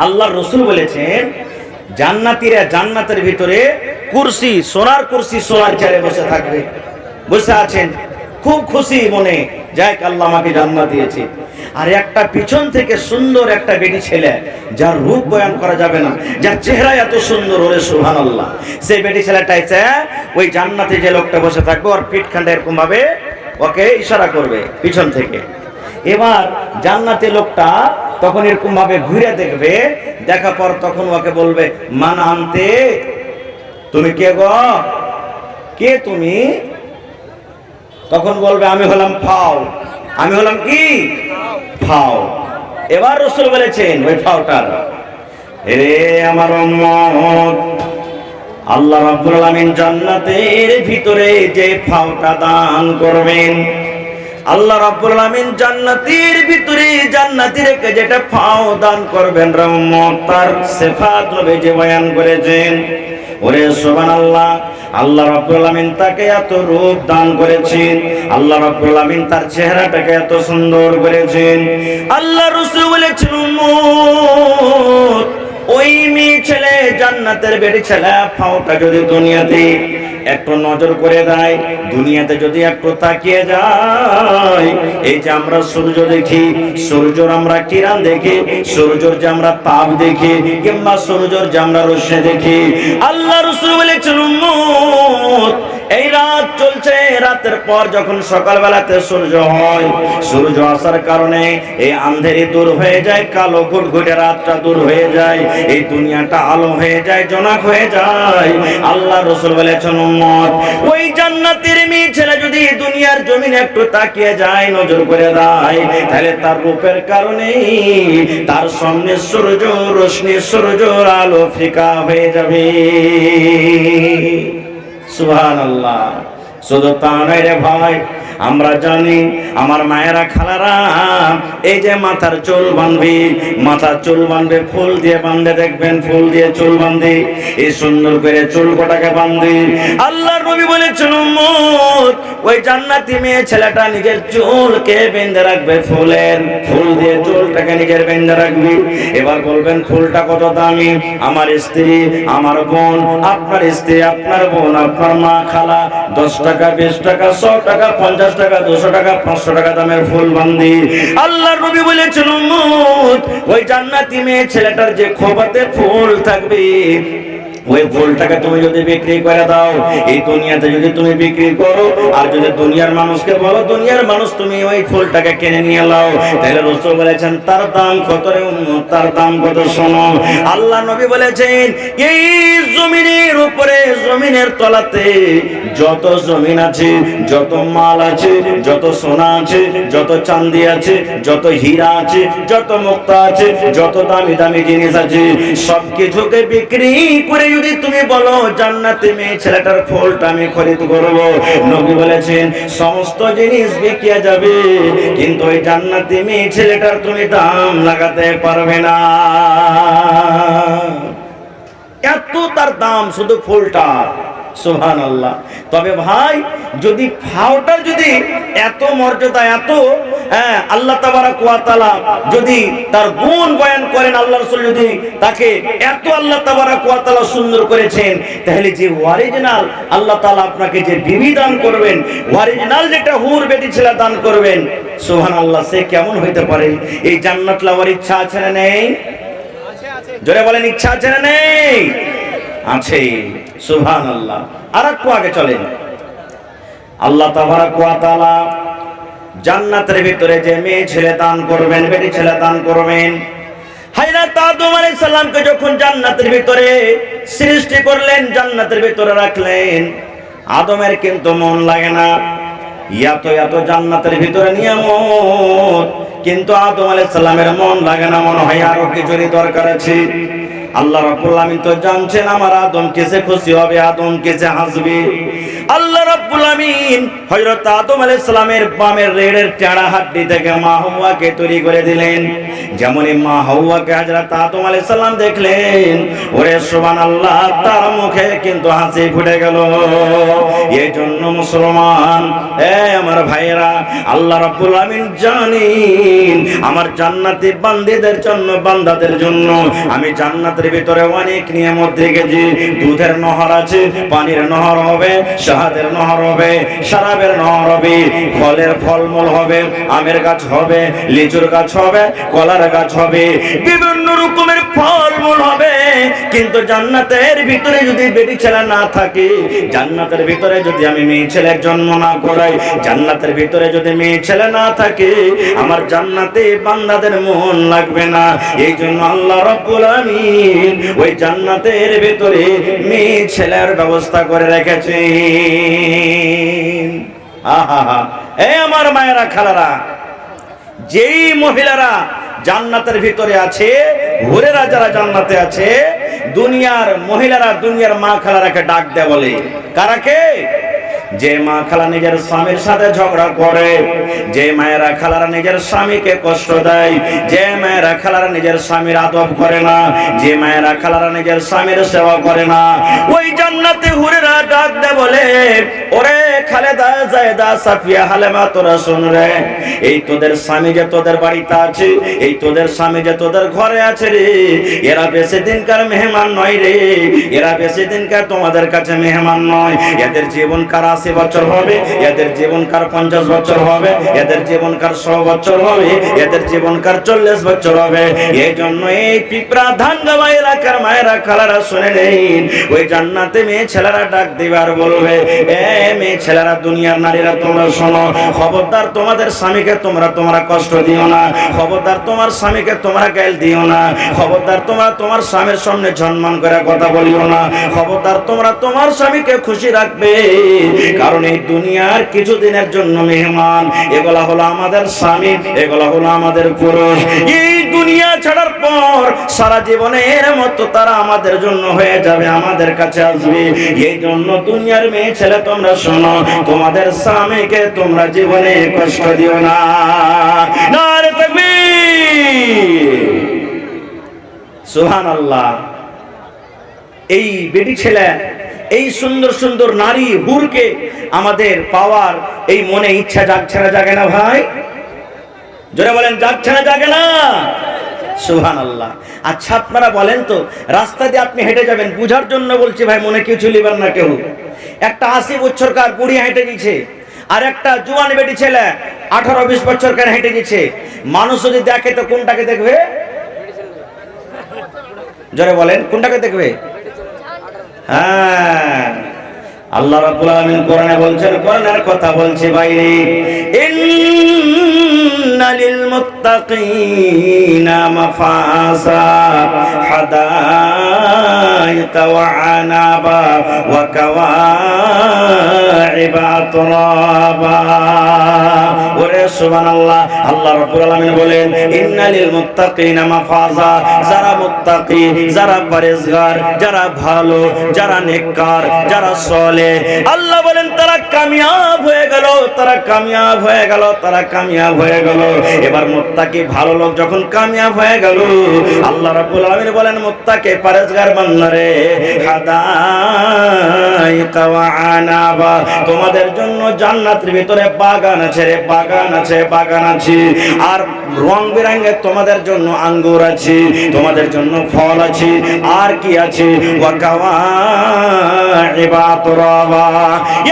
আল্লাহর রাসূল বলেছেন জান্নাতীরা জান্নাতের ভিতরে কুরসি, সোনার কুরসি, সোনার চেয়ারে বসে থাকবে, বসে আছেন খুব খুশি মনে, যাক আল্লাহ আমাকে জান্নাত দিয়েছে। আর একটা পিছন থেকে সুন্দর একটা বেটি ছেলে, যার রূপ বয়ান করা যাবে না, যার চেহারা এত সুন্দর, ওরে সুবহানাল্লাহ, সেই বেটি ছেলেটা এসে ওই জান্নাতে যে লোকটা বসে থাকবে ওর পিঠখানটা এরকম ভাবে ওকে ইশারা করবে পিছন থেকে। এবার জান্নাতে লোকটা তখন এরকম ভাবে ঘুরে দেখবে, দেখার পর তখন ওকে বলবে মান আনতে, তুমি কে গো, কে তুমি? তখন বলবে আমি হলাম ফাও, আমি হলাম কি ফাও। এবার রাসূল বলেছেন ওই ফাওটার, রে আমার উম্মত, আল্লাহ রাব্বুল আলামিন জান্নাতের ভিতরে যে ফাওটা দান করবেন, আল্লাহ রাব্বুল আলামিন জান্নাতের ভিতরে জান্নাতীকে যেটা ফাও দান করবেন রহমত, তার সিফাত নবী যে বয়ান করেছেন, ওরে সুবহানাল্লাহ, আল্লাহ রাব্বুল আলামিন তাকে এত রূপ দান করেছেন, আল্লাহ রাব্বুল আলামিন তার চেহারাটাকে এত সুন্দর করেছেন। আল্লাহ রাসূল বলেছেন উম্মত, ওই মেয়ে ছেলে জান্নাতের বেটি ছেলে ফাওটা যদি দুনিয়াতে একটু নজর করে দেয়, দুনিয়াতে যদি একটু তাকিয়ে যায়, এই যে আমরা সূর্য দেখি, সূর্যর আমরা কিরণ দেখি, সূর্যর যে আমরা তাপ দেখি, কিংবা সূর্যর যে আমরা রশ্মি দেখি, আল্লাহ রাসূল বলেছেন উম্মত, এই রাত চলছে, রাতের পর যখন সকালবেলাতে সূর্য হয়, সূর্য আসার কারণে এই আঁধারি দূর হয়ে যায়, কালো ঘুটঘুটে রাতটা দূর হয়ে যায়, এই দুনিয়াটা আলো হয়ে যায়, জোনাক হয়ে যায়। আল্লাহ রাসূল বলেছেন উম্মত, ওই জান্নাতের মেয়ে ছেলে যদি দুনিয়ার জমিনে একটু তাকিয়ে যায়, নজর করে দেয়, তাহলে তার রূপের কারণে তার সামনে সূর্য রশ্মি, সূর্যের আলো ফিকা হয়ে যাবে। সুবহানাল্লাহ। শুধু তা নয় রে ভাই, আমরা জানি আমার মায়েরা খালারা এই যে মাথার চুল বাঁধবে, মাথার চুল বাঁধবে ফুল দিয়ে বাঁধে, দেখবেন ফুল দিয়ে চুল বাঁধে, এই সুন্দর করে চুল কটাকে বাঁধে। আল্লাহর নবী বলেছেন উম্মত, ওই জান্নাতি মেয়ে ছেলেটা নিজের চুলকে বেঁধে রাখবে, ফুল দিয়ে চুলটাকে নিজের বেঁধে রাখবে। এবার বলবেন ফুলটা কত দামি? আমার স্ত্রী, আমার বোন, আপনার স্ত্রী, আপনার বোন, আপনার মা, খালা 10 টাকা, 20 টাকা, 100 টাকা, 50 টাকা, 200 টাকা, 500 টাকা দামের ফুল বান্ধি। আল্লাহর নবী বলেছেন উম্মত, ওই জান্নাতি মেয়ে ছেলেটার যে খোপাতে ফুল থাকবে, ওই ফুলটাকে তুমি যদি বিক্রি করে দাও, এই দুনিয়াতে যদি তুমি বিক্রি করো, আর যদি দুনিয়ার মানুষকে বলো দুনিয়ার মানুষ তুমি ওই ফুলটাকে কিনে নিয়ে নাও, তাহলে রাসূল বলেছেন তার দাম কত রে উম্মত, তার দাম কত শোনো। আল্লাহ নবী বলেছেন এই জমিনের উপরে, জমিনের তলাতে যত জমিন আছে, যত মাল আছে, যত সোনা আছে, যত চাঁদি আছে, যত হীরা আছে, যত মুক্তা আছে, যত দামি দামি জিনিস আছে, সব কিছুকে বিক্রি করে যদি তুমি বলো জান্নাতে মেয়ে ছেলেটার ফুলটা আমি খরিদ করব, নবী বলেছেন সমস্ত জিনিস বিকিয়া যাবে, কিন্তু ওই জান্নাতে মেয়ে ছেলেটার তুমি দাম লাগাতে পারবে না। এত তার দাম শুধু ফুলটা। সুবহানাল্লাহ। তবে ভাই, যদি ফাওটা যদি এত মর্যাদা, এত আল্লাহ তাবারক ওয়া তাআলা যদি তার গুণ বয়ান করেন, আল্লাহ রাসূল যদি তাকে এত আল্লাহ তাবারক ওয়া তাআলা সুন্দর করেছেন, তাহলে যে অরিজিনাল আল্লাহ তাআলা আপনাকে যে বিবি দান করবেন, অরিজিনাল যেটা হুর বেটি ছেলে দান করবেন, সুবহানাল্লাহ, সে কেমন হইতে পারে? এই জান্নাত লাওয়ার ইচ্ছা আছে না নেই? জোরে বলেন, ইচ্ছা আছে না নেই? আছে। সুবহানাল্লাহ। আর একটু আগে চলেন, আল্লাহ তাবারক ওয়া তাআলা জান্নাতের ভিতরে যে মেয়ে ছেলে দান করবেন, বেটি ছেলে দান করবেন, হযরত আদম আলাইহিস সালামকে যখন জান্নাতের ভিতরে সৃষ্টি করলেন, জান্নাতের ভিতরে রাখলেন, আদমের কিন্তু মন লাগে না, এত এত জান্নাতের ভিতরে নিয়ামত, কিন্তু আদম আলাইহিস সালামের মন লাগে না, মনে হয় আরো কিছুরই দরকার আছে। আল্লাহ রাব্বুল আলামিন তো জানছেন আমার আদম কেসে খুশি হবে, আদম কেসে হাসবে। আল্লাহ রাব্বুল আমিন হযরত আদম আলাইহিস সালামের বামের রেড়ের টেড়া হাড্ডি থেকে মা হাওয়াকে তৈরি করে দিলেন। যেমনই মা হাওয়াকে হযরত আদম আলাইহিস সালাম দেখলেন, ওরে সুবহানাল্লাহ, তার মুখে কিন্তু হাসি ফুটে গেল। এই জন্য মুসলমান, আমার ভাইয়েরা, আল্লাহ রাব্বুল আমিন জানেন আমার জান্নাতি বান্দীদের জন্য, বান্দাদের জন্য আমি জান্নাতের ভিতরে অনেক নিয়ামত রেখেছি। দুধের নহর আছে, পানির নহর হবে, শাহাদের নহর হবে, শরাবের নহর হবে, ফলের ফলমূল হবে, আমের গাছ হবে, লিচুর গাছ হবে, কলার গাছ হবে, বিভিন্ন রকমের ফলমূল হবে। কিন্তু জান্নাতের ভিতরে যদি বেটি ছেলে না থাকে, জান্নাতের ভিতরে যদি আমি মেয়ে ছেলের জন্ম না করাই, জান্নাতের ভিতরে যদি মেয়ে ছেলে না থাকে, আমার জান্নাতে বান্দাদের মন লাগবে না। এই জন্য আল্লাহ রাব্বুল আমিন ওই জান্নাতের ভিতরে মেয়ে ছেলের ব্যবস্থা করে রেখেছেন। আহা, এই আমার মায়েরা, খালারা, যেই মহিলারা জান্নাতের ভিতরে আছে, হুরেরা যারা জান্নাতে আছে, দুনিয়ার মহিলারা, দুনিয়ার মা খালারাকে ডাক দেয়, বলে কারাকে? যে মা খালা নিজের স্বামীর সাথে ঝগড়া করে, যে মায়েরা খালারা নিজের স্বামীকে কষ্ট দেয়, যে মায়েরা খালারা নিজের স্বামীর আদব করে না, যে মায়েরা খালারা নিজের স্বামীর সেবা করে না, ওই জান্নাতে হুরেরা ডাক দেয়, বলে ওরে খালেদা, জায়েদা, সাফিয়া, হালেমা, তোরা শুন রে, এই তোদের স্বামী যে তোদের বাড়িতে আছে, এই তোদের স্বামী যে তোদের ঘরে আছে রে, এরা বেশি দিনকার মেহমান নয় রে, এরা বেশি দিনকার তোমাদের কাছে মেহমান নয়। এদের জীবনকাল 80 বছর হবে, এদের জীবনকাল 50 বছর হবে, এদের জীবনকাল 100 বছর হবে, এদের জীবনকাল 40 বছর হবে। এই জন্য এই পিপরা ধানগাঁও এলাকার মায়েরা খালারা শুনে নেন, ওই জান্নাতে মেয়ে ছেলেরা ডাক দিবার বলবে, এ মেয়ে ছেলেরা, দুনিয়ার নারীরা, তোমরা শোনো, খবরদার তোমাদের স্বামীকে তোমরা কষ্ট দিও না, খবরদার তোমার স্বামীকে তোমরা গাল দিও না, খবরদার তোমরা তোমার স্বামীর সামনে সম্মান করে কথা বলিও না, খবরদার তোমরা তোমার স্বামীকে খুশি রাখবে, কারণ এই দুনিয়ার কিছুদিনের জন্য মেহমান, এগুলা হলো আমাদের স্বামী, এগুলা হলো আমাদের পুরুষ। এই দুনিয়া ছাড়ার পর সারা জীবনের মতো তারা আমাদের জন্য হয়ে যাবে, আমাদের কাছে আসবে। এই জন্য দুনিয়ার মেয়ে ছেলে, তোমরা শোনো, তোমাদের স্বামীকে তোমরা জীবনে কষ্ট দিও না। নারে তাকবীর, সুবহানাল্লাহ। এই বেটি ছেলে, এই সুন্দর সুন্দর নারী হুরকে আমাদের পাওয়ার এই মনে ইচ্ছা জাগছে না, জাগে না ভাই? জোরে বলেন, জাগছে না, জাগে না? সুবহানাল্লাহ। আচ্ছা আপনারা বলেন তো, রাস্তা দিয়ে আপনি হেঁটে যাবেন, বুঝার জন্য বলছি ভাই, মনে কিছু লিবেন না কেউ। একটা 80 বছরকার বুড়ি হেঁটে গেছে, আর একটা জুয়ান বেটি ছেলে 18-20 বছরকার হেঁটে গেছে। মানুষ যদি দেখে তো কোনটাকে দেখবে? জোরে বলেন, কোনটাকে দেখবে? হ্যাঁ, আল্লাহ রাব্বুল আলামিন কোরআনে বলছেন, কোরআনের কথা বলছে বাইরে, ইন্না লিল মুত্তাকিনা মাফাসা হাদাইকা ওয়া আনাবা ওয়া কাওয়াইবা আতরাবা। ওরে সুবহানাল্লাহ, আল্লাহ রাব্বুল আলামিন বলেন, ইন্না লিল মুত্তাকিনা মাফাসা, যারা মুত্তাকি, যারা পরেজগার, যারা ভালো, যারা নেককার, যারা সালেহ, আল্লাহ বলেন তারা কামিয়াব হয়ে গেল, তারা কামিয়াব হয়ে গেল, তারা কামিয়াব হয়ে গেল। এবার মুত্তাকি ভালো লোক যখন কামিয়াব হয়ে গেল, আল্লাহ রাব্বুল আলামিন বলেন, মুত্তাকি পরেজগার বান্দারে, হাদাইকা ওয়া আনাবা, তোমাদের জন্য জান্নাতের ভিতরে বাগান আছে রে, বাগান আছে, বাগান আছে, আর রং বেরঙের তোমাদের জন্য আঙ্গুর আছে, তোমাদের জন্য ফল আছে, আর কি আছে? ওয়া কাওয়াইবা আতরাবা,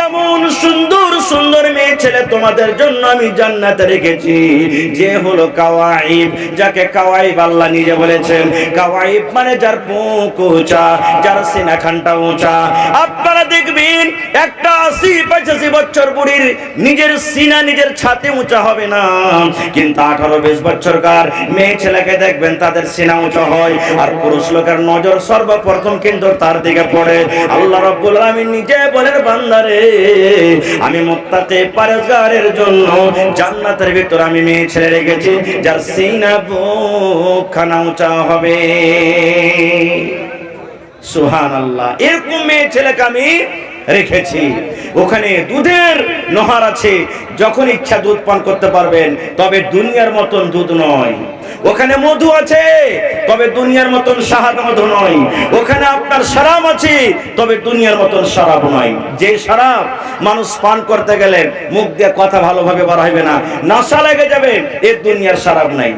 এমন সুন্দর সুন্দর মেয়ে ছেলে তোমাদের জন্য আমি জান্নাতে রেখেছি, যে হলো কাওয়াইব, যাকে কাওয়াইব আল্লাহ নিজে বলেছেন। কাওয়াইব মানে যার বুক উঁচা, যার সিনাখানটা উঁচা। আপনারা দেখবেন একটা 80-85 বছর বুড়ির নিজের সিনা, নিজের ছাতি উঁচা হবে না, কিন্তু 18-20 বছরকার মেয়ে ছেলেকে দেখবেন তাদের সিনা উঁচা হয়, আর পুরুষ লোকের নজর সর্বপ্রথম কিন্তু তার দিকে পড়ে। আল্লাহ রাব্বুল আলামিন নিজে বলেন, বান্দারে, আমি মুত্তাকি পরেজগারের জন্য জান্নাতের ভিতর আমি মেয়ে ছেলে রেখেছি, যার সিনা বুকখানা উঁচা হবে। সুবহানাল্লাহ। এরকম মেয়ে ছেলেকে আমি রেখেছি। ওখানে দুধের নহর আছে, যখন ইচ্ছা দুধ পান করতে পারবেন, তবে দুনিয়ার মতন দুধ নয়। ওখানে মধু আছে, তবে দুনিয়ার মতন শাহাদ মধু নয়। ওখানে আপনার শরাব আছে, তবে দুনিয়ার মতন শরাব নয়। যে শরাব মানুষ পান করতে গেলে মুখ দিয়ে কথা ভালোভাবে বার হবে না, নশা লেগে যাবে, এর দুনিয়ার শরাব নাই।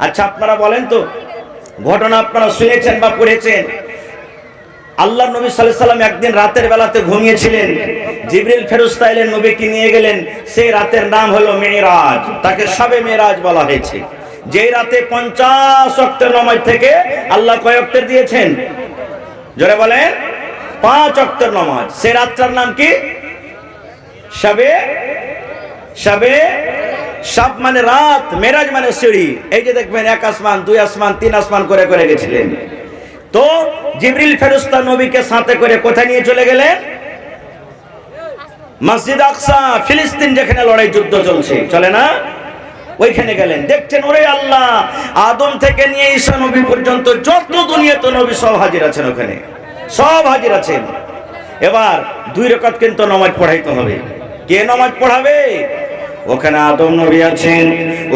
আচ্ছা আপনারা বলেন তো, ঘটনা আপনারা শুনেছেন বা পড়েছেন, আল্লাহ নবী সাল্লাল্লাহু আলাইহি সাল্লাম একদিন রাতের বেলাতে ঘুমিয়েছিলেন, জিবরিল ফেরেশতা এলেন, নবীকে নিয়ে গেলেন। সেই রাতের নাম হলো মেরাজ, তাকে শবে মেরাজ বলা হয়েছে। যেই রাতে 50 ওয়াক্তের নামাজ থেকে আল্লাহ কয় ওয়াক্তের দিয়েছেন? জোরে বলেন, 5 ওয়াক্তের নামাজ। সেই রাতটার নাম কি? শব মানে রাত, মেরাজ মানে সিঁড়ি। এই যে দেখবেন 1 আসমান 2 আসমান 3 আসমান করে করে গেছিলেন। তো জিবরিল ফেরেশতা নবীকে সাথে করে কোথায় নিয়ে চলে গেলেন? মসজিদ আকসা, ফিলিস্তিন, যেখানে লড়াই যুদ্ধ চলছে, চলে না, ওইখানে গেলেন। দেখছেন ওরে আল্লাহ, আদম থেকে নিয়ে ঈসা নবী পর্যন্ত যত দুনিয়াতে নবী সব হাজির আছেন, ওখানে সব হাজির আছেন। এবার 2 রাকাত কিন্তু নামাজ পড়াইতে হবে। কে নামাজ পড়াবে? ওখানে আদম নবী আছেন,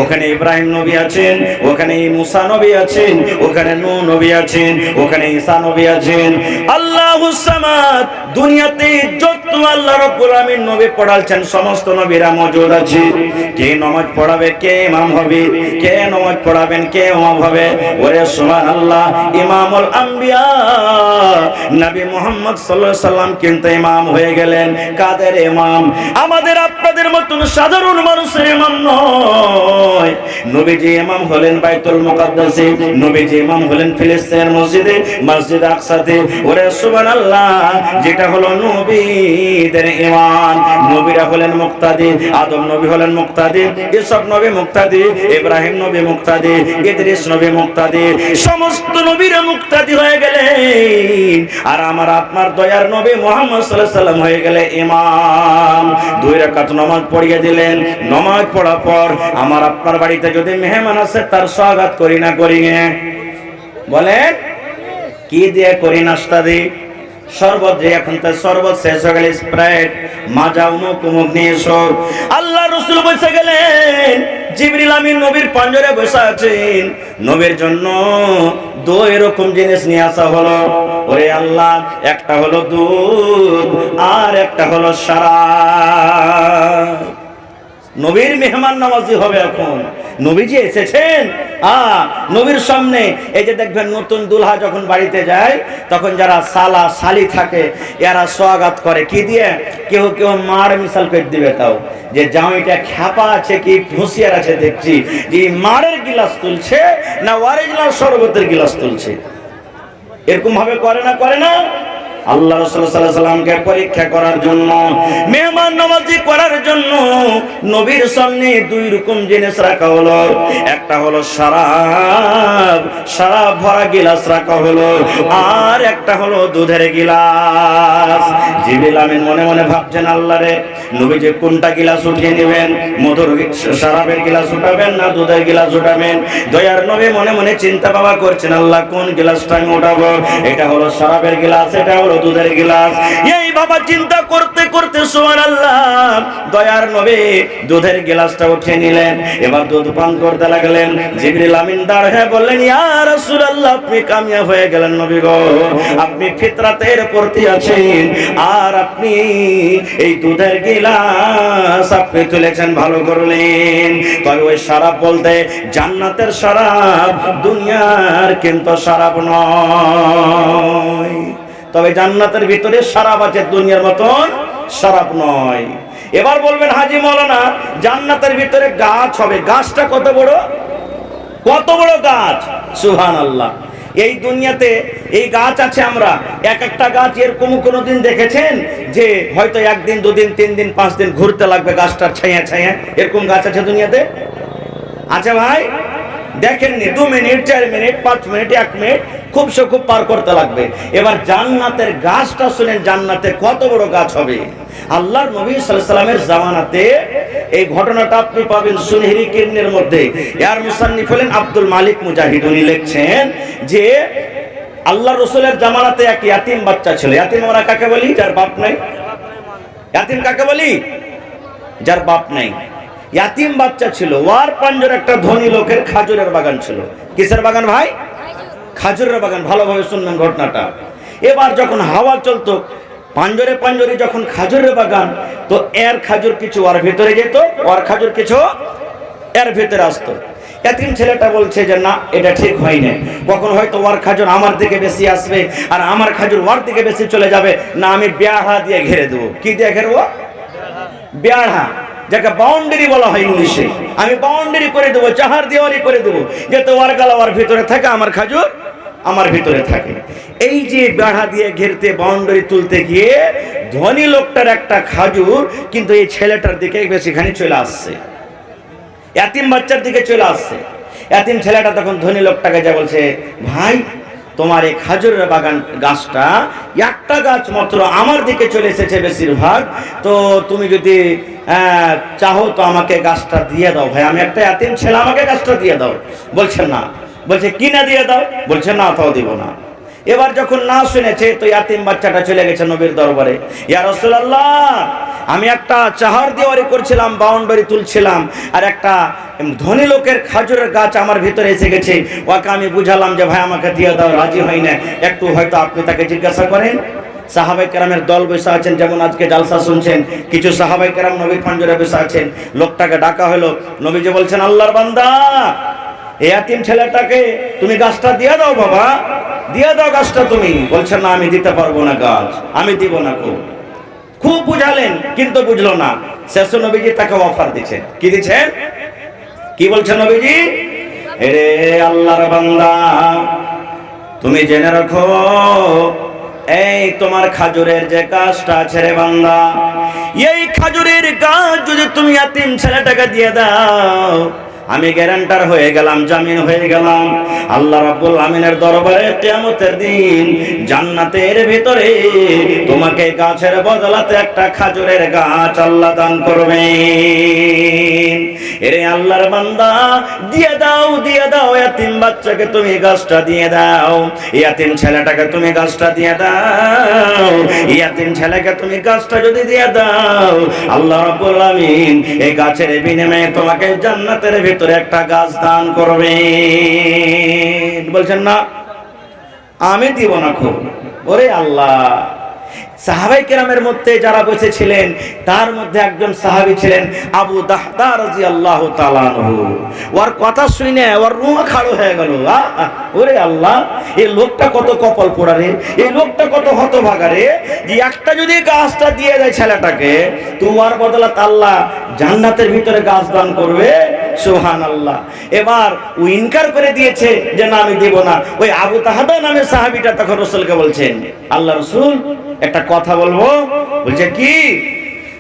ওখানে ইব্রাহিম নবী আছেন, ওখানে মুসা নবী আছেন, ওখানে নূহ নবী আছেন, ওখানে ঈসা নবী আছেন। আল্লাহুস সামাদ, দুনিয়াতে যত আল্লাহ রাব্বুল আমিন নবী পড়ালছেন, সমস্ত নবীরা মওজুদ আছে। কে নামাজ পড়াবে? কে ইমাম হবে? কে নামাজ পড়াবেন? কে ইমাম হবে? ওরে সুবহানাল্লাহ, ইমামুল আম্বিয়া নবী মুহাম্মদ সাল্লাল্লাহু আলাইহি সাল্লাম কিন্তু ইমাম হয়ে গেলেন। কাদের ইমাম? আমাদের আপনাদের মতন সাধারণ মানুষের ইমাম নয়। নবীজি ইমাম হলেন বাইতুল মুকাদ্দাসে, নবীজি ইমাম হলেন ফিলিস্তিনের মসজিদে, মসজিদ আকসাতে। ওরে সুবহানাল্লাহ, যেটা হলো নবীদের ইমাম। নবীরা হলেন মুক্তাদি, আদম নবী হলেন মুক্তাদি, ইসব নবী মুক্তাদি, ইব্রাহিম নবী মুক্তাদি, ইদ্রিস নবী মুক্তাদি, সমস্ত নবীরা মুক্তাদি হয়ে গেলেন। আর আমার আপনার দয়ার নবী মুহাম্মদ সাল্লাল্লাহু আলাইহি সাল্লাম হয়ে গেলে ইমাম। 2 রাকাত নামাজ পড়িয়ে দিলেন। নামাজ পড়ার পর আমার আপনার বাড়িতে যদি মেহমান আসে, তার স্বাগত করি না করি? বলেন, কি দিয়ে করি? নাস্তা দিই, শরবত দিয়ে। এখন তো শরবত শেষ হয়ে গেলে স্প্রাইট, মাজা, উমুক উমুক নিয়ে এসো। আল্লাহ রাসূল বসে গেলেন, জিবরিল আমিন নবীর পাঞ্জরে বসে আছেন। নবীর জন্য 2 এরকম জিনিস নিয়ে আসা হলো। ওরে আল্লাহ, একটা হলো দুধ আর একটা হলো শরাব। নবীর মেহমান নামাজি হবে এখন। নবীজি এসেছেন, নবীর সামনে এই যে দেখবেন নতুন দুলহা যখন বাড়িতে যায়, তখন যারা সালা সালি থাকে এরা স্বাগত করে কি দিয়ে? কেউ কেউ মার মিশাল করে দিবে, তাও যে জামাইটা খ্যাপা আছে কি হুঁশিয়ার আছে, দেখছি যে মারের গিলাস তুলছে না অরিজিনাল শরবতের গিলাস তুলছে। এরকম ভাবে করে না? করে না? আল্লাহ রাসূল সাল্লাল্লাহু আলাইহি সাল্লামকে পরীক্ষা করার জন্য, মেহমান নওয়াজি করার জন্য নবীর সামনে 2 রকম জিনিস রাখা হলো। একটা হলো শরাব, শরাব ভরা গিলাস রাখা হলো, আর একটা হলো দুধের গিলাস। জিবরিল আমিন মনে মনে ভাবছেন, আল্লাহ রে, নবী যে কোনটা গিলাস উঠিয়ে নেবেন? মধুর শরাবের গিলাস উঠাবেন না দুধের গিলাস উঠাবেন? দয়ার নবী মনে মনে চিন্তা ভাবনা করছেন, আল্লাহ কোন গিলাসটা আমি উঠাবো? এটা হলো শরাবের গিলাস, এটা হলো দুধের গিলাস। এই বাবা চিন্তা করতে করতে সুবহানাল্লাহ, দয়ার নবী দুধের গিলাসটা উঠিয়ে নিলেন। এবার দুধ পান করতে লাগলেন। জিবরিল আমিন দাঁড়িয়ে বললেন, ইয়া রাসূলুল্লাহ, আপনি কামিয়াব হয়ে গেলেন নবী গো, আপনি ফিতরাতের প্রতি আছেন, আর আপনি এই দুধের গিলাস আপনি তুলেছেন, ভালো করলেন। তবে ওই শরাব বলতে জান্নাতের শরাব, দুনিয়ার কিন্তু শরাব নয়। তবে জান্নাতের ভিতরে শরাব আছে, দুনিয়ার মতন শরাব নয়। এবার বলবেন, হাজী মাওলানা, জান্নাতের ভিতরে গাছ হবে, গাছটা কত বড়? কত বড় গাছ! সুবহানাল্লাহ। এই দুনিয়াতে এই গাছ আছে, আমরা এক একটা গাছ এরকম কোনোদিন দেখেছেন যে হয়তো 1 দিন 2 দিন 3 দিন 5 দিন ঘুরতে লাগবে গাছটার ছায়া ছায়া? এরকম গাছ আছে দুনিয়াতে? আছে ভাই? দেখেননি? 2 মিনিট 4 মিনিট 5 মিনিট 1 মিনিট খুব সে খুব পার করতে লাগবে। এবার জান্নাতের গাছটা শুনেন, জান্নাতে কত বড় গাছ হবে। আল্লাহর নবী সাল্লাল্লাহু আলাইহি সাল্লামের জামানাতে এই ঘটনাটা আপনি পাবেন সুনহরি কিরনের মধ্যে। এর মুসান্নিফ হলেন আব্দুল মালিক মুজাহিদ। উনি লিখছেন যে আল্লাহর রাসূলের জামানাতে এক ইয়াতিম বাচ্চা ছিল। ইয়াতিম আমরা কাকে বলি? যার বাপ নাই। ইয়াতিম কাকে বলি? যার বাপ নাই, ইয়াতিম বাচ্চা ছিল। ওয়ার পাঞ্জর একটা ধনী লোকের খাজুরের বাগান ছিল। কিসের বাগান ভাই? খাজুরের বাগান। ভালোভাবে শুনবেন ঘটনাটা। এবার যখন হাওয়া চলতো, পাঞ্জরে পাঞ্জরে যখন খাজুরের বাগান, তো এর খাজুর কিছু ওর ভিতরে যেত, ওর খাজুর কিছু এর ভিতরে আসতো। ইয়াতিম ছেলেটা বলছে যে না, এটা ঠিক হয় না। কখন হয়তো ওর খাজুর আমার দিকে বেশি আসবে আর আমার খাজুর ওর দিকে বেশি চলে যাবে। না, আমি বেড়া দিয়ে ঘিরে দেবো। কি দিয়ে ঘেরবো? বেড়া, যাকে বাউন্ডারি বলা হয় ইংলিশে। আমি বাউন্ডারি করে দেবো, চাহার দেওয়ারি করে দেবো, যাতে ওর গালা ওর ভিতরে থাকে, আমার খাজুর আমার ভিতরে থাকে। এই যে বেড়া দিয়ে ঘেরতে, বাউন্ডারি তুলতে গিয়ে ধনী লোকটার একটা খাজুর কিন্তু এই ছেলেটার দিকে বেশিখানি চলে আসছে, ইয়াতিম বাচ্চার দিকে চলে আসছে। ইয়াতিম ছেলেটা তখন ধনী লোকটাকে যা বলছে, ভাই তোমার এই খাজুরের বাগান গাছটা একটা গাছ মাত্র আমার দিকে চলে এসেছে বেশিরভাগ, তো তুমি যদি চাহো তো আমাকে গাছটা দিয়ে দাও। ভাই আমি একটা ইয়াতিম ছেলে, আমাকে গাছটা দিয়ে দাও। বলছে না। বলছে কি না দিয়ে দাও? বলছে না, তাও দিব না। এবার যখন না শুনেছে, তো ইয়াতিম বাচ্চাটা চলে গেছে নবীর দরবারে। ইয়া রাসূলুল্লাহ, আমি একটা চাহার দেওয়ারি করছিলাম, বাউন্ডারি তুলছিলাম, আর একটা ধনী লোকের খাজুরের গাছ আমার ভিতরে এসে গেছে। ওকে আমি বুঝালাম যে ভাই আমাকে দিয়ে দাও, রাজি হয় না। একটু হয়তো আপনি তাকে জিজ্ঞাসা করেন। সাহাবায়ে কেরামের দল বসে আছেন, যেমন আজকে জালসা শুনছেন, কিছু সাহাবায়ে কেরাম নবীর পাঞ্জরে বসে আছেন। লোকটাকে ডাকা হলো। নবীজি বলছেন, আল্লাহর বান্দা, এই ইয়াতিম ছেলেটাকে তুমি গাছটা দিয়ে দাও বাবা, দিয়ে দাও গাছটা তুমি। বলছেন না, আমি দিতে পারবো না গাছ, আমি দিব না। খুব বুঝালেন কিন্তু বুঝলো না। শেষ নবীজি তাকে অফার দিচ্ছেন। কি দিচ্ছেন? কি বলছেন নবীজি? এরে আল্লাহর বান্দা, তুমি জেনে রাখো, এই তোমার খাজুরের যে গাছটা আছে রে বান্দা, এই খাজুরের গাছ যদি তুমি ইয়াতিম ছেলেটাকে দিয়ে দাও, আমি গ্যারান্টার হয়ে গেলাম, জামিন হয়ে গেলাম, আল্লাহ রাব্বুল আমিনের দরবারে কিয়ামতের দিন জান্নাতের ভিতরে তোমাকে গাছের বদলাতে একটা খাজুরের গাছ আল্লাহ দান করবেন। এরে আল্লাহর বান্দা, দিয়ে দাও, দিয়ে দাও, ইয়াতিম বাচ্চাকে তুমি গাছটা দিয়ে দাও, ইয়াতিম ছেলেটাকে তুমি গাছটা দিয়ে দাও। ইয়াতিম ছেলেকে তুমি গাছটা যদি দিয়ে দাও, আল্লাহ রাব্বুল আমিন এই গাছের বিনিময়ে তোমাকে জান্নাতের ভিতরে একটা গাছ দান করবেন। বলছেন না, আমি দিব না। খুব ওরে আল্লাহ। সাহাবায়ে কেরামের মধ্যে যারা বসেছিলেন, তার মধ্যে একজন সাহাবী ছিলেন আবু দাহদা রাদিয়াল্লাহু তাআলা আনহু। ওর কথা শুনে ওর রুহ খাড়ো হয়ে গেল। ওরে আল্লাহ, এই লোকটা কত কপাল পোড়া রে, এই লোকটা কত হতভাগা রে, যে একটা যদি গাছটা দিয়ে দেয় ছেলেটাকে, তোমার বদলাতে আল্লাহ জান্নাতের ভিতরে গাছ দান করবে। সুবহানাল্লাহ। এবার ও ইনকার করে দিয়েছে যে না, আমি দেব না। ওই আবু তাহাদা নামে সাহাবীটা তখন রাসূলকে বলছেন, আল্লাহ রাসূল একটা কথা বলবো। বলছে কি?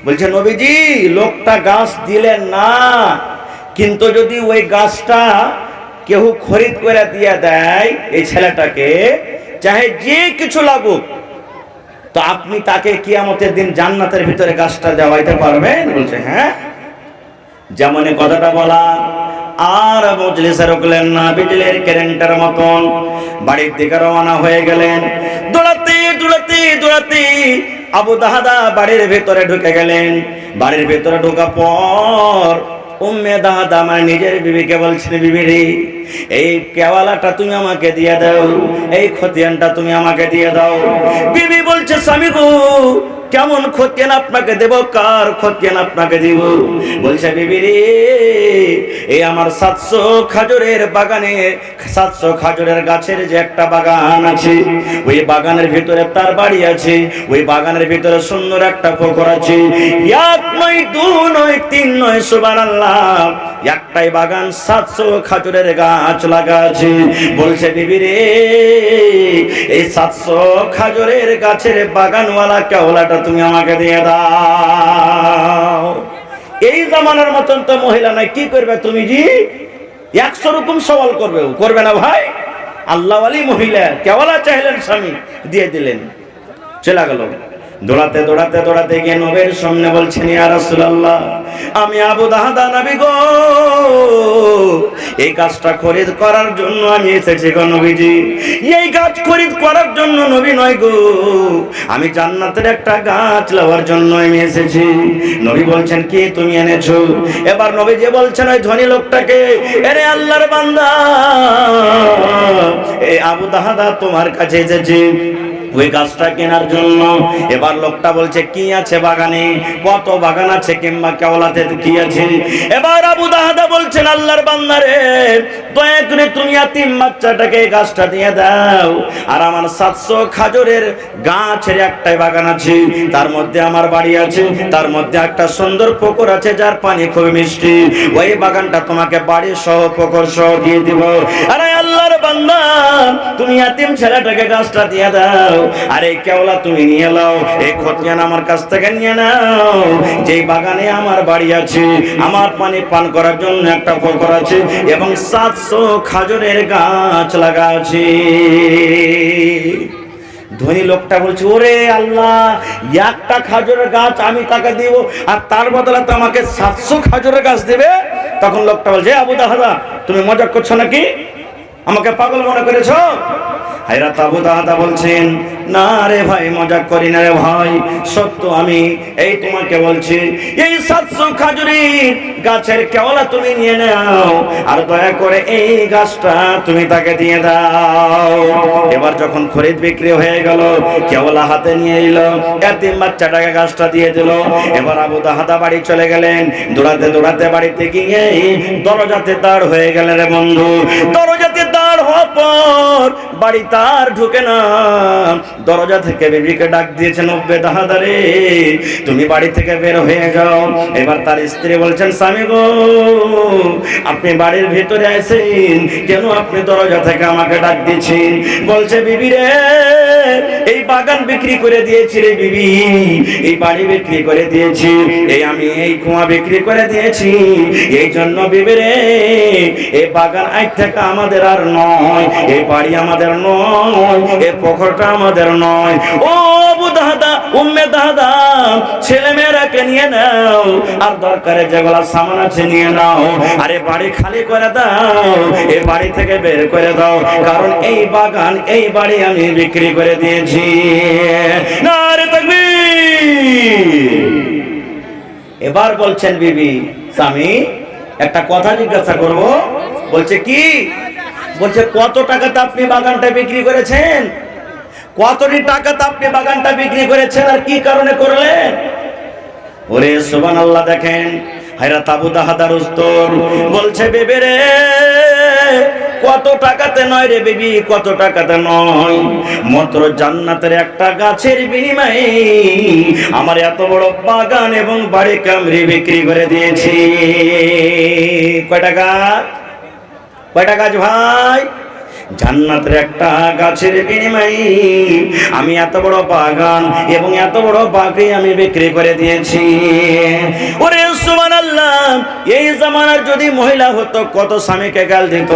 বলছে নবীজি, লোকটা গাছ দিলেন না, কিন্তু যদি ওই গাছটা কেউ খরিদ করে দিয়ে দেয় এই ছেলেটাকে, চাহে যে কিছু লাগুক, তো আপনি তাকে কিয়ামতের দিন জান্নাতের ভিতরে গাছটা দেওয়াইতে পারবেন? বলছে হ্যাঁ। যেমন কথাটা বলা, আর মজলিসে রুকলেন না, বিজলির কারেন্টের মতন বাড়ির দিকে রওনা হয়ে গেলেন। দৌড়াতে দৌড়াতে দৌড়াতে আবু দাহদা বাড়ির ভেতরে ঢুকে গেলেন। বাড়ির ভেতরে ঢোকা পর উম্মে দাহদা আমার নিজের বিবিকে বলছেন, বিবি রে, এই কেওয়ালাটা তুমি আমাকে দিয়ে দাও, এই খতিয়ানটা তুমি আমাকে দিয়ে দাও। বিবি বলছে, স্বামী গো, কেমন খতিয়ান আপনাকে দেব, কার খতিয়ান আপনাকে দিব? বলছে, বিবি রে, এই আমার 700 খাজুরের বাগানে, 700 খাজুরের গাছের যে একটা বাগান আছে, ওই বাগানের ভিতরে তার বাড়ি আছে, ওই বাগানের ভিতরে সুন্দর একটা পুকুর আছে। এক নয়, দু নয়, তিন নয়, সুবহানাল্লাহ, একটাই বাগান, 700 খাজুরের গাছ লাগা আছে। বলছে, বিবি রে, এই 700 খাজুরের গাছের বাগানওয়ালা কেওলাটা তুমি আমাকে দিয়ে দাও। এই জামানার মতন তো মহিলা নাই, কি করবে তুমি জি? 100 রকম সওয়াল করবে না ভাই। আল্লাহওয়ালি মহিলা, কেওয়ালা চাইলেন, স্বামী দিয়ে দিলেন, চলে গেল। দৌড়াতে দৌড়াতে দৌড়াতে গিয়ে নবীর সামনে বলছেন, ইয়া রাসূলুল্লাহ, আমি আবু দাহদা নবী গো, এই গাছটা খরিদ করার জন্য আমি এসেছি গো নবীজি। এই গাছ খরিদ করার জন্য নবী নয় গো, আমি জান্নাতের একটা গাছ লওয়ার জন্য আমি এসেছি। নবী বলছেন কি তুমি এনেছো? এবার নবীজি বলছেন ওই ধনী লোকটাকে, আরে আল্লাহর বান্দা, এই আবু দাহাদা তোমার কাছে এসেছে ওই গাছটা কেনার জন্য। এবার লোকটা বলছে কি আছে বাগানে, কত বাগান আছে কিংবা কেওলাতে কি আছে? এবার আবু দাহাদা বলছেন আল্লাহর বান্দা রে, দয়া করে তুমি এতিম বাচ্চাটাকে এই গাছটা দিয়ে দাও। আর আমার 700 খাজুরের গাছের একটাই বাগান আছে, তার মধ্যে আমার বাড়ি আছে, তার মধ্যে একটা সুন্দর পুকুর আছে যার পানি খুব মিষ্টি। ওই বাগানটা তোমাকে বাড়ি সহ পুকুর সহ দিয়ে দিব। আরে আল্লাহর বান্দা, তুমি এতিম ছেলেটাকে গাছটা দিয়ে দাও, আর এই কেওলা তুমি নিয়ে নাও, এই খতিয়ান আমার কাছ থেকে নিয়ে নাও। যেই বাগানে আমার বাড়ি আছে, আমার পানি পান করার জন্য একটা পুকুর আছে এবং 700 খাজুরের গাছ লাগা আছে। ধনী লোকটা বলছে ওরে আল্লাহ, একটা খাজুরের গাছ আমি তাকে দিব আর তার বদলে তো আমাকে 700 খাজুরের গাছ দেবে। তখন লোকটা বলছে আবু দাহাদা তুমি মজা করছো নাকি, আমাকে পাগল মনে করেছো? হায়রাত আবু দাহাদা বলছেন না রে ভাই, মজাক করি না রে ভাই, সত্য আমি এই তোমাকে বলছি, এই 700 খাজুরের গাছের কেওলা তুমি নিয়ে নাও আর দয়া করে এই গাছটা তুমি তাকে দিয়ে দাও। এবার যখন খরিদ বিক্রি হয়ে গেল, কেওলা হাতে নিয়ে এলো, এতিম বাচ্চাটাকে গাছটা দিয়ে দিল। এবার আবু দাহাদা বাড়ি চলে গেলেন, দৌড়াতে দৌড়াতে বাড়িতে গিয়ে দরজাতে দাঁড় হয়ে গেলেন রে বন্ধু। দরজাতে দাঁড় হওয়ার পর বাড়ি তার ঢুকে না, দরজা থেকে বিবিকে ডাক দিয়েছেন ওবে দাহাদা রে, তুমি বাড়ি থেকে বের হয়ে যাও। এবার তার স্ত্রী বলছেন স্বামী গো, আপনি বাড়ির ভিতরে আছেন কেন, আপনি দরজা থেকে আমাকে ডাক দিয়েছেন? বলছে বিবি রে, এই বাগান বিক্রি করে দিয়েছি রে বিবি, এই বাড়ি বিক্রি করে দিয়েছি, এই আমি এই কুয়া বিক্রি করে দিয়েছি, এই জন্য বিবি রে এই বাগান আজ থেকে আমাদের আর নয়, এই বাড়ি আমাদের নয়, এই পুকুরটা আমাদের নয়। ও আবু দাহাদা, উম্মে দাহাদা, ছেলে মেয়েরাকে নিয়ে নাও আর দরকারে যেগুলা সামান আছে নিয়ে নাও, আরে বাড়ি খালি করে দাও, এই বাড়ি থেকে বের করে দাও, কারণ এই বাগান এই বাড়ি আমি বিক্রি করে দিয়েছি। নারে তাকবীর। এবার বলছেন বিবি, স্বামী একটা কথা জিজ্ঞাসা করব। বলছে কি? বলছে কত টাকাতে আপনি বাগানটা বিক্রি করেছেন? কতটি টাকাতে আপনি বাগানটা বিক্রি করেছেন আর কি কারণে করলেন? ওরে সুবহানাল্লাহ, দেখেন হায়রাত আবু দাহাদার উত্তর। বলছে বিবি রে, কত টাকাতে নয় রে বিবি, কত টাকাতে নয়, মাত্র জান্নাতের একটা গাছের বিনিময়ে আমার এত বড় বাগান এবং বাড়ি কামরি বিক্রি করে দিয়েছি। কয় টাকা? কয়টা গাছ ভাই? জান্নাতের একটা গাছের বিনিময়ে আমি এত বড় বাগান এবং এত বড় বাড়ি আমি বিক্রি করে দিয়েছি। ওরে সুবহানাল্লাহ, এই জামানার যদি মহিলা হতো কত স্বামীকে গাল দিত,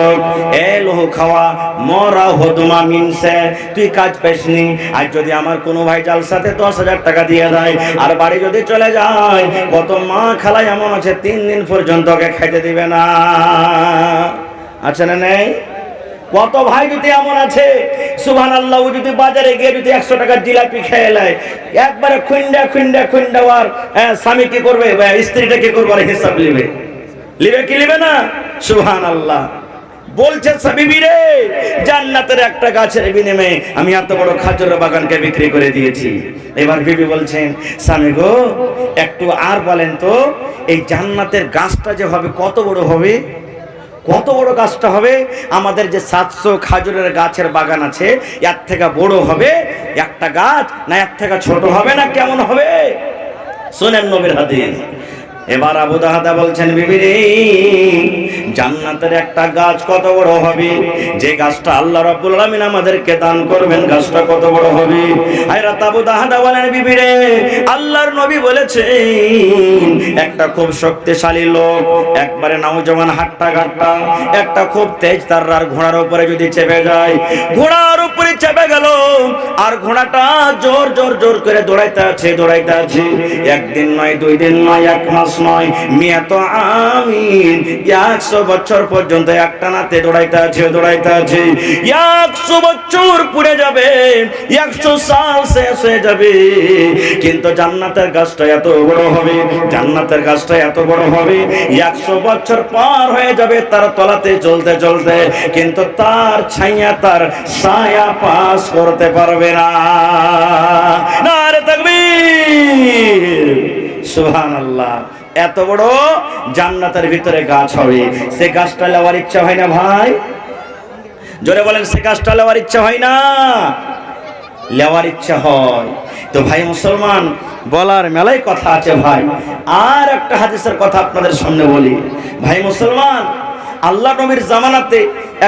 এ লোহ খাওয়া মরা হদমা মিনসে, তুই কাজ পাইসনি। আর যদি আমার কোনো ভাই জালসাতে 10,000 টাকা দিয়ে দেয় আর বাড়ি যদি চলে যায়, কত মা খালা এমন আছে 3 দিন পর্যন্ত ওকে খাইতে দিবে না। আছে না নেই? কত ভাই যদি এমন আছে সুবহানাল্লাহ, ও যদি বাজারে গিয়ে যদি 100 টাকার জিলাপি খেয়ে নেয়, একবারে খুন্ডা খুন্ডা খুন্ডা, আর স্বামী কি করবে, স্ত্রীটা কি করবে, হিসাব লিবে, লিবে কি লিবে না? সুবহানাল্লাহ। বলছে বিবি রে, জান্নাতের একটা গাছের বিনিময়ে আমি এত বড় খাজুরের বাগানকে বিক্রি করে দিয়েছি। এবার বিবি বলছেন স্বামী গো, একটু আর বলেন তো, এই জান্নাতের গাছটা যে হবে কত বড় হবে, কত বড় গাছটা হবে? আমাদের যে 700 খাজুরের গাছের বাগান আছে, এর থেকে বড় হবে একটা গাছ, না এর থেকে ছোট হবে, না কেমন হবে? শোনেন নবীর হাদিস। এবার আবু দাহাদা বলছেন বিবি রে, জান্নাতের একটা গাছ কত বড় হবে, যে গাছটা আল্লাহ রাব্বুল আলামিন আমাদেরকে দান করবেন, গাছটা কত বড় হবে? হায়রাত আবু দাহাদা বলেন বিবি রে, আল্লাহর নবী বলেছেন একটা খুব শক্তিশালী লোক, একবারে নওজওয়ান হাট্টা ঘাট্টা, একটা খুব তেজ তাররার ঘোড়ার উপরে যদি চেপে যায়, ঘোড়ার উপরে করে চেপে গেল, আর ঘোড়াটা জোর জোর জোর করে দৌড়াইতে আছে, দৌড়াইতে আছে। একদিন নয়, 2 দিন নয়, 1 মাস নয়, মিয়াত আমিন, 100 বছর পর্যন্ত একটানাতে দৌড়াইতে আছে, দৌড়াইতে আছে। 100 বছর পুড়ে যাবে, 100 সাল শেষ হয়ে যাবে, কিন্তু জান্নাতের গাছটা এত বড় হবে, জান্নাতের গাছটা এত বড় হবে, 100 বছর পার হয়ে যাবে তার তলাতে চলতে চলতে, কিন্তু তার ছায়া, তার ছায়া পাস করতে পারবে না। নারে তাকবীর, সুবহানাল্লাহ। এত বড় জান্নাতের ভিতরে গাছ হবে, সে গাছটা নেওয়ার ইচ্ছা হয় না ভাই? জোরে বলেন, সে গাছটা নেওয়ার ইচ্ছা হয় না? নেওয়ার ইচ্ছা হয়। তো ভাই মুসলমান, বলার মেলায় কথা আছে ভাই। আর একটা হাদিসের কথা আপনাদের সামনে বলি ভাই মুসলমান। আল্লাহ নবীর জামানাতে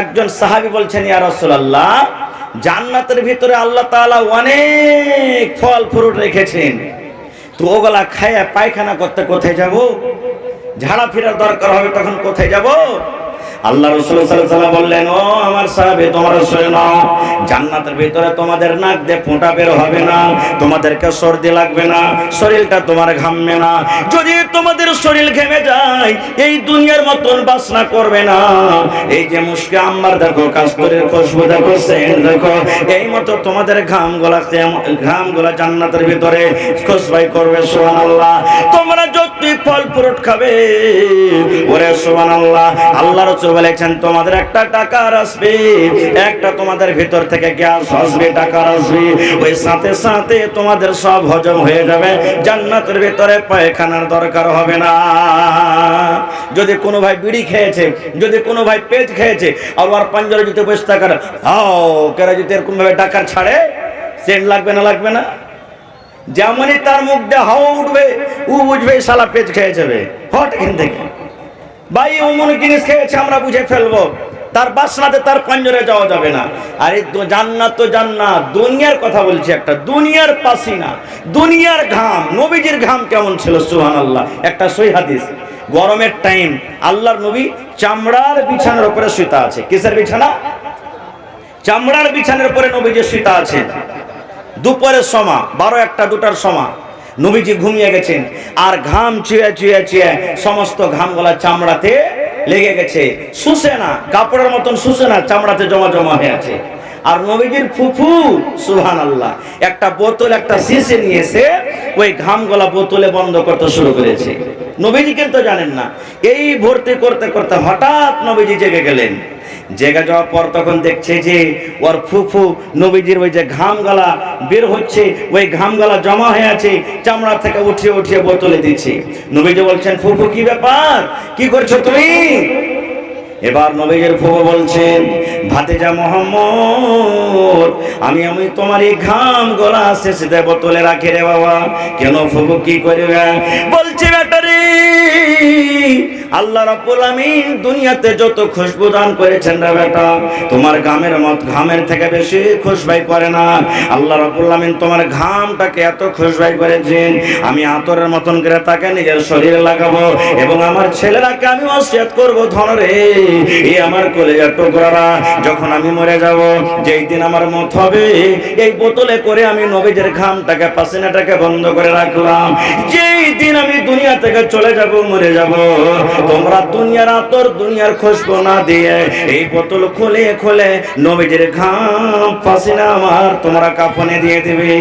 একজন সাহাবী বলছেন, ইয়া রাসূলুল্লাহ, জান্নাতের ভিতরে আল্লাহ তাআলা অনেক ফল ফ্রুট রেখেছেন, তো ওগুলা খায়া পায়খানা করতে কোথায় যাব? ঝাড়া ফেরার দরকার হবে, তখন কোথায় যাব? আল্লাহ রাসূল সাল্লাল্লাহু আলাইহি ওয়াসাল্লাম বললেন, ও আমার সাহাবী, তোমরা শুনে নাও, জান্নাতের ভিতরে তোমাদের নাক দিয়ে ফোঁটা বের হবে না, তোমাদেরকে সর্দি লাগবে না, শরীরটা তোমার ঘামবে না। যদি তোমাদের শরীর ঘেমে যায়, এই দুনিয়ার মতন বাসনা করবে না। এই যে মুশকে আম্মার দেখো, কাস্তুরীর খুশবু দেখো, সেন্ট দেখো, এই মতো তোমাদের ঘামগুলা জান্নাতের ভিতরে খুশবাই করবে। সুবহানাল্লাহ। তোমরা যতই ফল ফ্রুট খাবে, ওরে সুবহানাল্লাহ, আল্লাহ রাসূল বলেছেন, তোমাদের একটা টাকা আসবে, একটা তোমাদের ভিতর থেকে গ্যাস আসবে, টাকা আসবে, ওই সাথে সাথে তোমাদের সব হজম হয়ে যাবে, জান্নাতের ভিতরে পায়খানার দরকার হবে না। যদি কোনো ভাই বিড়ি খেয়েছে, যদি কোনো ভাই পেট খেয়েছে, আবার পাঞ্জরে যদি বসে থাকার হাও কেরা যদি এরকম ভাবে টাকা ছাড়ে, সেন্ট লাগবে না? লাগবে না? যেমনই তার মুখ দিয়ে হাওয়া উঠবে, ও বুঝবে শালা পেট খেয়ে যাবে, হট এখান থেকে ভাই, অমন জিনিস খেয়েছে আমরা বুঝে ফেলবো, তার বাসনাতে তার পাঞ্জরে যাওয়া যাবে না। আরে জান্নাত তো জান্নাত, দুনিয়ার কথা বলছি, একটা দুনিয়ার পাসিনা, দুনিয়ার ঘাম। নবীজির ঘাম কেমন ছিল? সুবহানাল্লাহ। একটা সহিহ হাদিস, গরমের টাইম আল্লাহর নবী চামড়ার বিছানার উপরে শুতে আছে। কিসের বিছানা? চামড়ার বিছানার উপরে নবীজি শুতে আছে। দুপুরের সময় 12, 1, 2টার সময় নবীজি ঘুমিয়ে গেছেন, আর ঘাম চুয়ে চুয়ে চুয়ে সমস্ত ঘামগুলা চামড়াতে লেগে গেছে, শুষে না, কাপড়ের মতন শুষে না, চামড়াতে জমা জমা হয়ে আছে। আর নবীজির ফুফু সুবহানাল্লাহ একটা বোতল, একটা শিশে নিয়েছে, ওই ঘামগুলা বোতলে বন্ধ করতে শুরু করেছে। নবীজি কিন্তু জানেন না। এই ভর্তি করতে করতে হঠাৎ নবীজি জেগে গেলেন। জেগে যাওয়ার পর তখন দেখছে যে ওর ফুফু নবীজির ওই যে ঘামগালা বের হচ্ছে, ওই ঘামগালা জমা হয়ে আছে, চামড়া থেকে উঠিয়ে উঠিয়ে বোতলে দিচ্ছে। নবীজি বলছেন, ফুফু কি ব্যাপার, কি করছো তুমি? এবার নবীজির ফুফু বলছেন, ভাতিজা মুহাম্মদ, আমি তোমার এই ঘামগুলা শেষে বোতলে রাখি রে বাবা। কেন ফুফু, কি করবে? বলছে, ব্যাটারি, আল্লাহ রাব্বুল আমিন দুনিয়াতে যত খুশবু দান করেছেন রে বেটা, তোমার ঘামের থেকে বেশি খুশবাই করে না। আল্লাহ রাব্বুল আমিন তোমার ঘামটাকে এত খুশবাই করেছেন, আমি আতরের মতন করে তাকে নিজের শরীরে লাগাবো, এবং আমার ছেলেরাকে আমি ওসিয়ত করবো, ধন রে, এই আমার কলেজার টুকরারা, যখন আমি মরে যাব, যেই দিন আমার মত হবে, এই বোতলে করে আমি নবীদের ঘামটাকে, পাসিনাটাকে বন্ধ করে রাখলাম। যেই দিন আমি দুনিয়া থেকে চলে যাব, মরে যাব, তোমরা দুনিয়ার আতর, দুনিয়ার খুশবু না দিয়ে এই বোতল খুলে খুলে নবীদের ঘাম, পাসিনা আমার তোমরা কাফনে দিয়ে দেবে।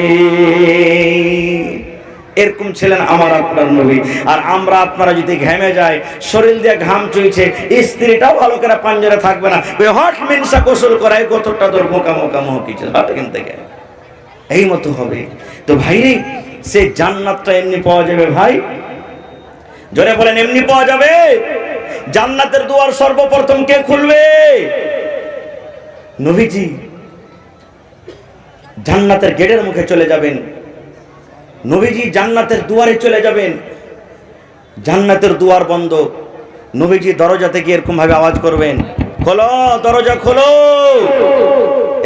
এরকম ছিলেন আমার আপনার নবী। আর আমরা আপনারা যদি ঘেমে যায়, শরীর দিয়ে ঘাম চুইছে, স্ত্রীটাও ভালো করে পাঞ্জরে থাকবে না, ওই হট মিনসা গোসল করায় গোতরটা তোর মোকা মোকা মহকিছে হট এখান থেকে, এই মতো হবে। তো ভাই, সে জান্নাতটা এমনি পাওয়া যাবে ভাই? জোরে বলেন, এমনি পাওয়া যাবে? জান্নাতের দুয়ার সর্বপ্রথম কে খুলবে? নবীজি জান্নাতের গেটের মুখে চলে যাবেন, নবীজি জান্নাতের দুয়ারে চলে যাবেন, জান্নাতের দুয়ার বন্ধ, নবীজি দরজাতে গিয়ে এরকম ভাবে আওয়াজ করবেন, খোলো, দরজা খোলো।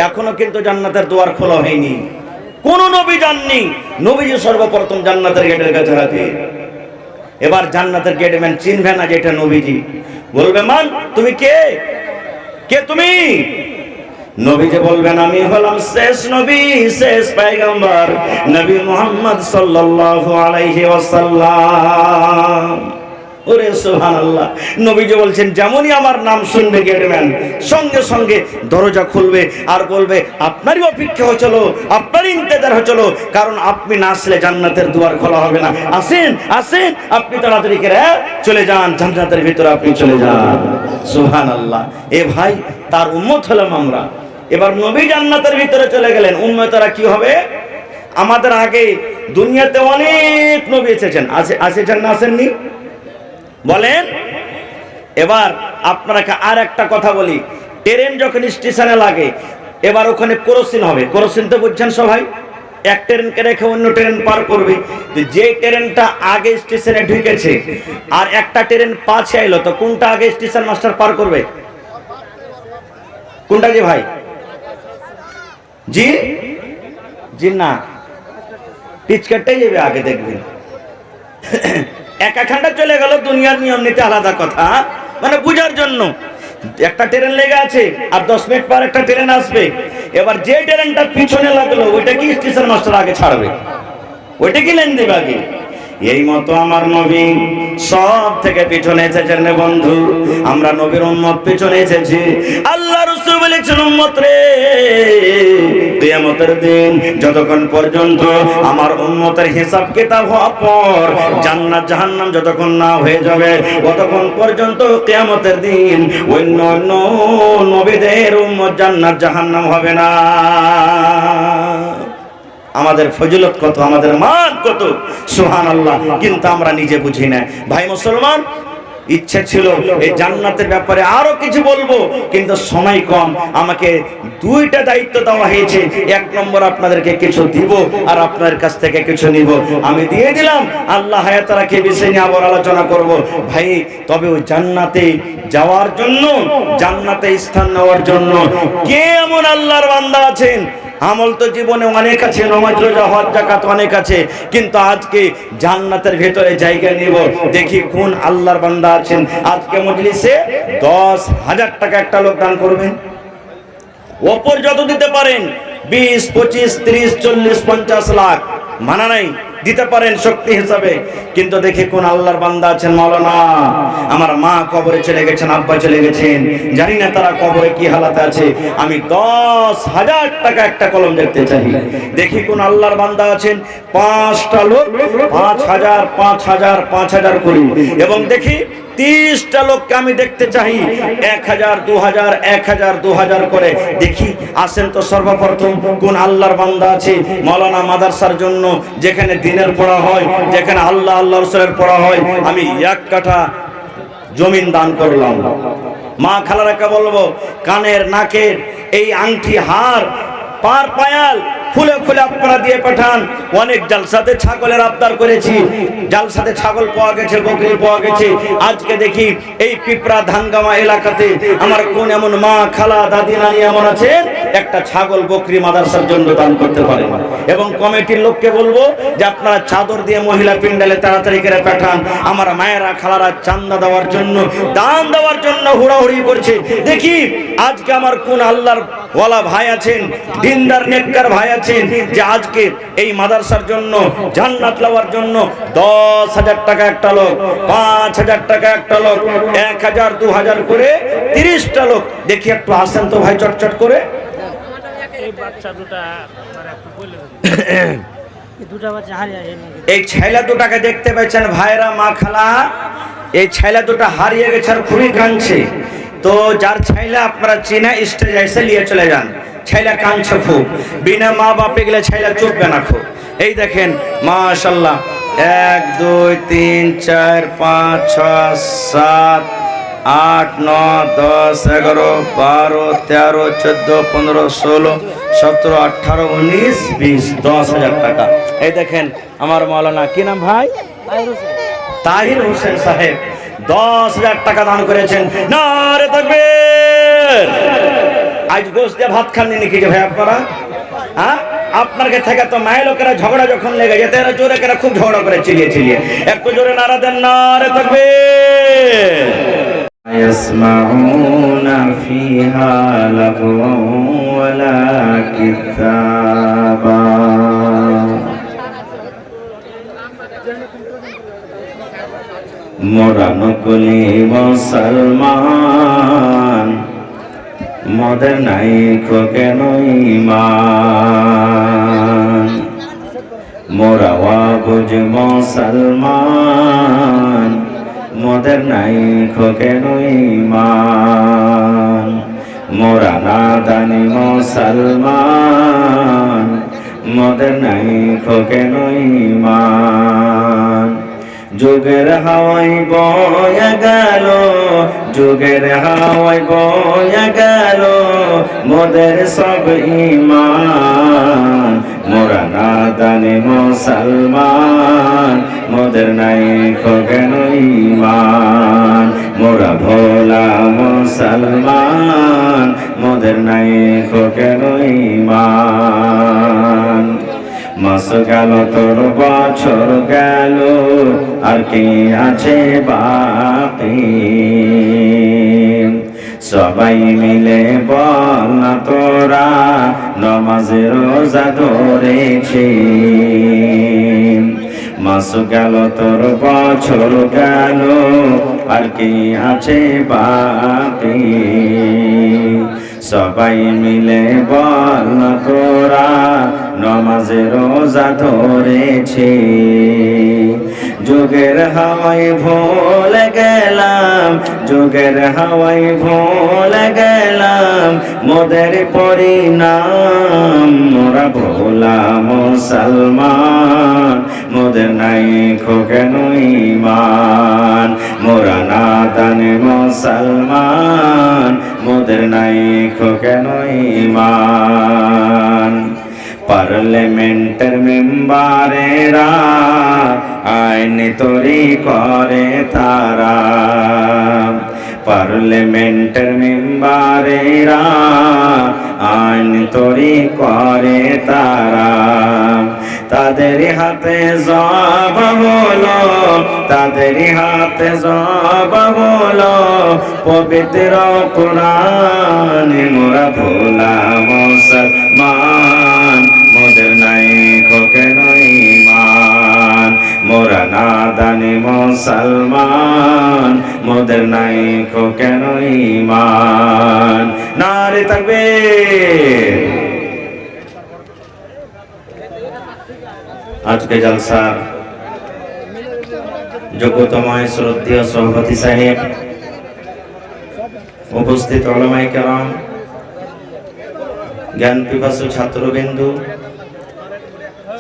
এখনো কিন্তু জান্নাতের দুয়ার খোলা হয়নি, কোন নবী যাননি, নবীজি সর্বপ্রথম জান্নাতের গেটের কাছে হাজির। এবার জান্নাতের গেটম্যান চিনবে না যে এটা নবীজি, বলবে, মান তুমি কে? কে তুমি? নবী যে বলবেন আমি হলাম শেষ নবী, শেষ পয়গম্বর, নবী মুহাম্মদ সাল্লাল্লাহু আলাইহি ওয়াসাল্লাম। ওরে সুবহানাল্লাহ, নবী যে বলছেন যেমনই আমার নাম শুনবে গেটম্যান সঙ্গে সঙ্গে দরজা খুলবে আর বলবে আপনারই অপেক্ষা হচ্ছিল, আপনারই ইন্তজার হচ্ছিল, কারণ আপনি না আসলে জান্নাতের দুয়ার খোলা হবে না। আসেন আসেন, আপনি তাড়াতাড়ি করে চলে যান, জান্নাতের ভিতরে আপনি চলে যান। সুবহানাল্লাহ। এ ভাই, তার উম্মত হলাম আমরা। এবার নবী জান্নাতের ভিতরে চলে গেলেন, উম্মতরা কি হবে? আমাদের আগে দুনিয়াতে অনেক নবী এসেছেন, আসেছেন না আসেননি বলেন? এবার আপনাকে আর একটা কথা বলি, ট্রেন যখন স্টেশনে লাগে, এবার ওখানে ক্রসিং হবে। ক্রসিং তো বুঝছেন সবাই, এক ট্রেনকে রেখে অন্য ট্রেন পার করবে। যে ট্রেনটা আগে স্টেশনে ঢুকেছে আর একটা ট্রেন পাশে এলো, তো কোনটা আগে স্টেশন মাস্টার পার করবে? কোনটা যে ভাই? জি জি না, টিচকারটাই যাবে আগে, দেখবেন। একা খান্ডা চলে গেল, দুনিয়ার নিয়ম নীতি আলাদা কথা, মানে বুঝার জন্য। একটা ট্রেন লেগে আছে আর 10 মিনিট পর একটা ট্রেন আসবে। এবার যে ট্রেনটা পিছনে লাগলো ওইটা কি স্টেশন মাস্টার আগে ছাড়বে? ওইটা কি লাইন দেবে আগে? এই মতো আমার নবী সব থেকে পিছনে এসেছেন রে বন্ধু। আমরা নবীর উম্মত পিছনে এসেছি। আল্লাহ রাসূল বলেছেন, উম্মত রে, কিয়ামতের দিন যতক্ষণ পর্যন্ত আমার উম্মতের হিসাব কিতাব হওয়ার পর জান্নাত জাহান্নাম যতক্ষণ না হয়ে যাবে, ততক্ষণ পর্যন্ত কিয়ামতের দিন অন্য অন্য নবীদের উম্মত জান্নাত জাহান্নাম হবে না। আমাদের ফজিলত কত, আমাদের মান কত, সুবহানাল্লাহ। কিন্তু আমরা নিজে বুঝি না। ভাই মুসলমান, ইচ্ছে ছিল এই জান্নাতের ব্যাপারে আরো কিছু বলবো, কিন্তু সময় কম। আমাকে দুইটা দায়িত্ব দেওয়া হয়েছে। এক নম্বর আপনাদেরকে কিছু দিব আর আপনাদের কাছ থেকে কিছু নিব। আমি দিয়ে দিলাম, আল্লাহ হায়াত রাখে বিষয় নিয়ে আবার আলোচনা করব ভাই। তবে ওই জান্নাতে যাওয়ার জন্য, জান্নাতে স্থান নেওয়ার জন্য কে এমন আল্লাহর বান্দা আছেন? আমল তো জীবনে অনেক আছে, নামাজ রোজা হজ যাকাত অনেক আছে, কিন্তু আজকে জান্নাতের ভেতরে জায়গা নিব। দেখি কোন আল্লাহর বান্দা আছেন আজকে মজলিসে 10,000 টাকা একটা লোক দান করবেন। ওপর যত দিতে পারেন, 20, 25, 30, 40, 50 লাখ, মানা নাই, দিতে পারেন শক্তি হিসাবে। কিন্তু দেখি কোন আল্লাহর বান্দা আছেন। মাওলানা, আমার মা কবরে চলে গেছেন, আব্বা চলে গেছেন, জানি না তারা কবরে কি হালাতে আছে। আমি 10,000 টাকা একটা কলম দেখতে চাই। দেখি কোন আল্লাহর বান্দা আছেন। 5টা লোক 5,000 5,000 5,000 করি, এবং দেখি 30টা লোককে আমি দেখতে চাই 1,000 2,000 1,000 2,000 করে। দেখি আসেন তো সর্বপ্রথম কোন আল্লাহর বান্দা আছে মাওলানা মাদ্রাসার জন্য, যেখানে দিনের পড়া হয়, যেখানে আল্লাহ আল্লাহ রাসূলের পড়া হয়, আমি 1 কাঠা জমিন দান করলাম। মা খালারাকে বলবো, কানের নাকের এই আংটি হার পার পায়াল ফুলে ফুলে আপনারা দিয়ে পাঠান। অনেক জালসাতে ছাগলের আবদার করেছি, জালসাতে ছাগল পাওয়া গেছে, বকরি পাওয়া গেছে। আজকে দেখি এই পিপরা ধানগামা এলাকাতে আমার কোন এমন মা খালা দাদি নানি এমন আছেন, একটা ছাগল বকরি মাদ্রাসার জন্য দান করতে পারে। এবং কমিটির লোককে বলবো যে আপনারা চাদর দিয়ে মহিলা পিন্ডালে তাড়াতাড়ি করে পাঠান। আমার মায়েরা খালারা চান্দা দেওয়ার জন্য, দান দেওয়ার জন্য হুড়াহুড়ি করছে। দেখি আজকে আমার কোন আল্লাহর ওয়ালা ভাই আছেন, দিনদার নেককার ভাই আছেন, যে আজকে এই মাদ্রাসার জন্য, জান্নাত লওয়ার জন্য 10,000 টাকা একটা লোক, 5,000 টাকা একটা লোক, 1,000 2,000 করে 30টা লোক। দেখি একটু আসেন তো ভাই, চটচট করে। এই ছেলে দুটাকে দেখতে পাচ্ছেন ভাইরা, মা খালা, এই ছেলে দুটা হারিয়ে গেছে আর খুবই কাঁদছে। তো যার ছেলে আপনারা চেনা স্টেজ এসে নিয়ে চলে যান। ছেলে কাঁদছে খুব, বিনা মা বাপে গেলে ছেলে চুপবে না খুব। এই দেখেন মাশাআল্লাহ, 1 2 3 4 5 6 7 8 9 10 11 12 13 14 15 16 17 18 19 20 10,000 টাকা। এই দেখেন আমার মাওলানা, কি নাম ভাই? তাহির হোসেন সাহেব 10,000 টাকা দান করেছেন। নারে তাকবীর। আজ গোশ দিয়ে ভাত খাননি নাকি ভাই আপনারা? হ্যাঁ, আপনার থেকে তো মায়ের লোকেরা ঝগড়া যখন লেগে যেতে, এরা জোরে করে খুব ঝগড়া করে চিলিয়ে চিলিয়ে। একটু জোরে নারা দেন, নারে তাকবীর। يسمعون فيها لغوا ولا كذابا মোরা নকলি মুসলমান মোদের নাই কেন ঈমান মোরা ওয়াবুজ মুসলমান মোদের নাই কেন ঈমান মোরা নাদানি মুসলমান মোদের নাই কেন ঈমান যুগের হাওয়ায় বয়ে গেল যুগের হাওয়ায় বয়ে গেল মোদের সব ঈমান মোরা নাদানি মুসলমান মোদের নাই কেন ঈমান মোরা ভোলা মুসলমান মোদের নাই কেন ঈমান মাস গেল তোর বছর গেল আর কি আছে বাকি সবাই মিলে বল না তোরা নামাজ রোজা ধরেছি মাস গেল তোর বছর গেল আর কি আছে বাকি সবাই মিলে বল না তোরা নামাজ রোজা ধরেছি যুগের হাওয়ায় ভুলে গেলাম যুগের হাওয়ায় ভুলে গেলাম মোদের পরিণাম মোরা ভোলা মুসলমান মোদের নাই কেন ঈমান মোরা নাদানি মুসলমান মোদের নাই কেন ঈমান পার্লামেন্টের মেম্বারেরা আইন তৈরি করে তারা পার্লামেন্টের মেম্বারেরা আইন তৈরি করে তারা তাদের হাতে জবাব হলো তাদের হাতে জবাব হলো পবিত্র কোরআন মোরা ভোলা মুসলমান মোদের নাই কেন ঈমান মোরা নাদানি মুসলমান মোদের নাই কেন ঈমান নারে তাকবীর আজকে জলসার যোগ্যতময় শ্রদ্ধেয় সভাপতি সাহেব উপস্থিত উলামায়ে কেরাম জ্ঞান পিপাসু ছাত্রবিন্দু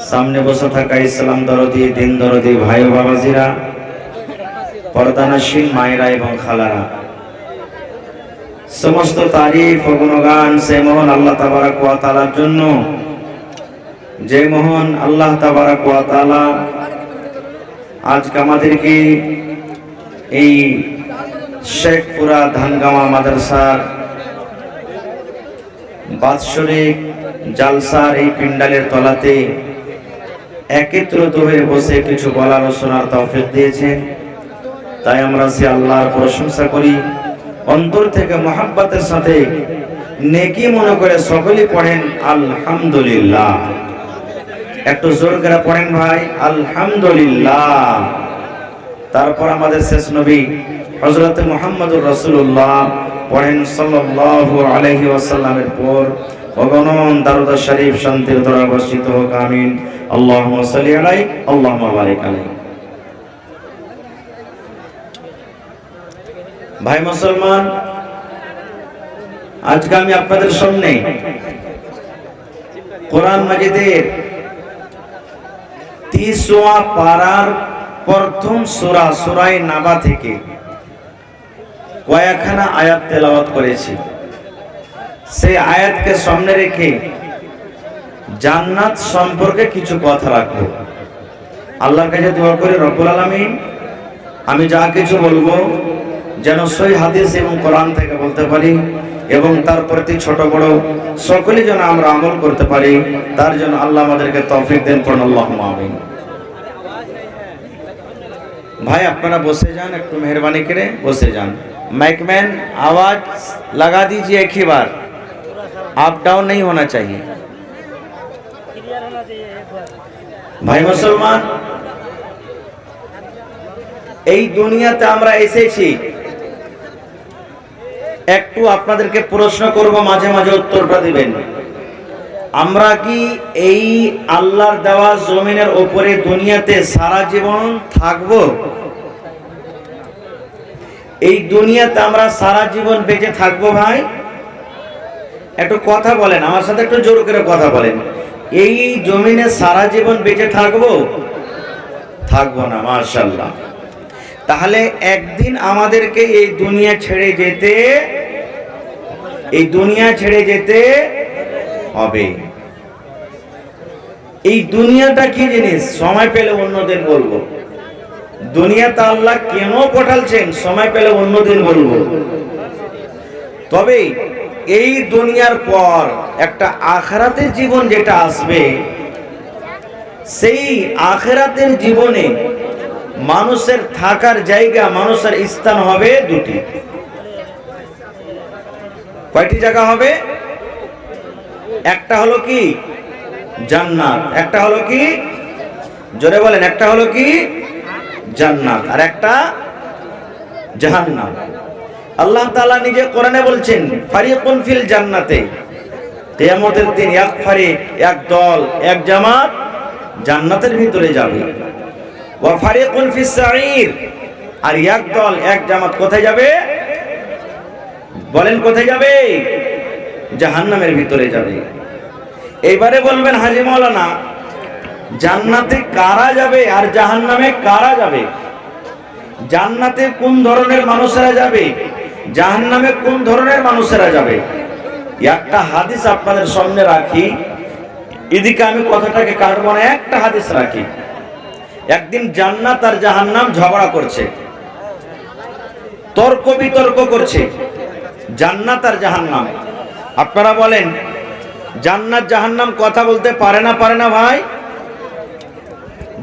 সামনে বসে থাকা ইসলাম দরদি দিন দরদি ভাই ও বাবাজিরা পর্দানশীল মায়েরা এবং খালারা সমস্ত তারিফ ও গুণগান সে মহান আল্লাহ তাবারক ওয়া তাআলার জন্য যে মহান আল্লাহ তাবারক ওয়া তাআলা আজকে আমাদেরকে এই শেখপুরা ধানগামা মাদ্রাসার বাৎসরিক জালসার এই পিন্ডালের তলাতে একত্রিত হয়ে বসে কিছু বলার ও শোনার তৌফিক দিয়েছেন তাই আমরা সে আল্লাহর প্রশংসা করি অন্তর থেকে মহব্বতের সাথে নেকি মনে করে সকলেই পড়েন আলহামদুলিল্লাহ একটু জোর করে পড়েন ভাই আলহামদুলিল্লাহ তারপর আমাদের শেষ নবী হযরত মুহাম্মদুর রাসূলুল্লাহ পড়েন সাল্লাল্লাহু আলাইহি ওয়াসাল্লামের পর অগণন দারুদ শরীফ শান্তির ধারা বর্ষিত হোক আমিন আল্লাহুম্মা সাল্লি আলাইহি আল্লাহুম্মা বারিক আলাইহি ভাই মুসলমান আজকে আমি আপনাদের সামনে কোরআন মাজিদের 30ওয়া পারার প্রথম সূরা সূরা নাবা থেকে কয়েকখানা আয়াত তেলাওয়াত করেছি সেই আয়াতকে সামনে রেখে জান্নাত সম্পর্কে কিছু কথা রাখবো আল্লাহর কাছে দোয়া করে রব্বুল আলামিন আমি যা কিছু বলবো যেন সহি হাদিস এবং কোরআন থেকে বলতে পারি এবং তার প্রতি ছোট বড় সকলে যেন আমরা আমল করতে পারি তার জন্য আল্লাহ আমাদেরকে তৌফিক দেন পড়ুন আল্লাহুম্মা আমিন ভাই আপনারা বসে যান একটু মেহেরবানি করে বসে যান माइकमैन आवाज लगा दीजिए एक ही बार, अप डाउन नहीं होना चाहिए। भाई मुसलमान, এই দুনিয়াতে আমরা এসেছি, একটু আপনাদেরকে প্রশ্ন করব, মাঝে মাঝে উত্তরটা দিবেন। আমরা কি এই আল্লাহর দেওয়া জমিনের উপরে দুনিয়াতে সারা জীবন থাকব? এই দুনিয়াতে আমরা সারা জীবন বেঁচে থাকবো? ভাই একটু কথা বলেন, আমার সাথে একটু জোর করে কথা বলেন। এই জমিনে সারা জীবন বেঁচে থাকবো? থাকবো না। মাশাআল্লাহ। তাহলে একদিন আমাদেরকে এই দুনিয়া ছেড়ে যেতে হবে। এই দুনিয়াটা কি জিনিস সময় পেলে অন্যদিন বলবো। দুনিয়াতে আল্লাহ কেন পাঠালছেন সময় পেলে অন্যদিন বলবো। তবে এই দুনিয়ার পর একটা আখিরাতের জীবন যেটা আসবে, সেই আখিরাতের জীবনে মানুষের থাকার জায়গা, মানুষের স্থান হবে দুটি। কয়টি জায়গা হবে? একটা হলো কি জান্নাত, একটা হলো কি, জোরে বলেন, একটা হলো কি জান্নাত, আর একটা জাহান্নাম। আল্লাহ তাআলা নিজে কোরআনে বলছেন ফারিকুন ফিল জান্নাতে, কিয়ামতের দিন এক ফারিক, এক দল, এক জামাত জান্নাতের ভিতরে যাবে। ওয়া ফারিকুন ফিস সাঈর, আর এক দল, এক জামাত কোথায় যাবে? বলেন কোথায় যাবে? জাহান্নামের ভিতরে যাবে। এইবারে বলবেন হাজী মাওলানা, জান্নাতে কারা যাবে আর জাহান্নামে কারা যাবে? জান্নাতে কোন ধরনের মানুষেরা যাবে, জাহান্নামে কোন ধরনের মানুষেরা যাবে? একটা হাদিস আপনাদের সামনে রাখি, এদিকে আমি কথাটাকে কাটবো না, একটা হাদিস রাখি। একদিন জান্নাত আর জাহান্নাম ঝগড়া করছে, তর্ক বিতর্ক করছে, জান্নাত আর জাহান্নাম। আপনারা বলেন জান্নাত জাহান্নাম কথা বলতে পারে না ভাই?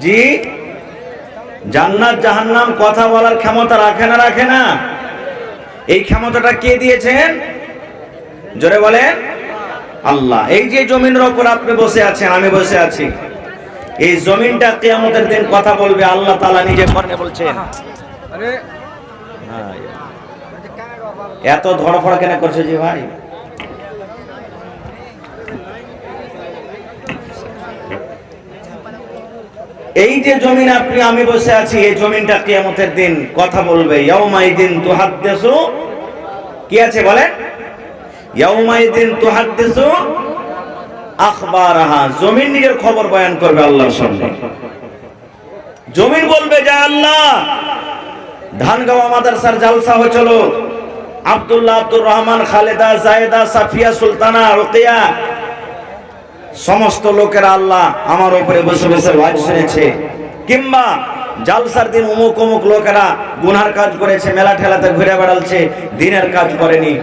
জি, জান্নাত জাহান্নাম কথা বলার ক্ষমতা রাখে না? এই ক্ষমতাটা কে দিয়েছেন? জোরে বলেন আল্লাহ। এই যে জমিনের উপর আপনি বসে আছেন, আমি বসে আছি, এই জমিনটা কিয়ামতের দিন কথা বলবে। আল্লাহ তাআলা নিজে কোরআনে বলছেন। এত ধড়ফড় কেন করছে যে ভাই? এই যে জমিন আপনি আমি বসে আছি, এই জমিনটা কিয়ামতের দিন কথা বলবে। ইয়াউমাইদিন তুহাদ্দিসু, কি আছে বলেন? ইয়াউমাইদিন তুহাদ্দিসু আখবারাহা, জমিন নিজের খবর বয়ান করবে আল্লাহর সামনে। জমিন বলবে যে আল্লাহ, ধানগাঁও মাদ্রাসার জালসা হয়েছিল, আব্দুল্লাহ, আব্দুর রহমান, খালেদা, জায়েদা, সাফিয়া, সুলতানা, রুকিয়া, সমস্ত লোকেরা আল্লাহ আমার উপরে বসে বসে ওয়াজ শুনেছে। কিংবা জালসার দিন অমুক অমুক লোকেরা গুনার কাজ করেছে, মেলা ঠেলাতে ঘুরে বেড়াচ্ছে, দিনের কাজ করেনি,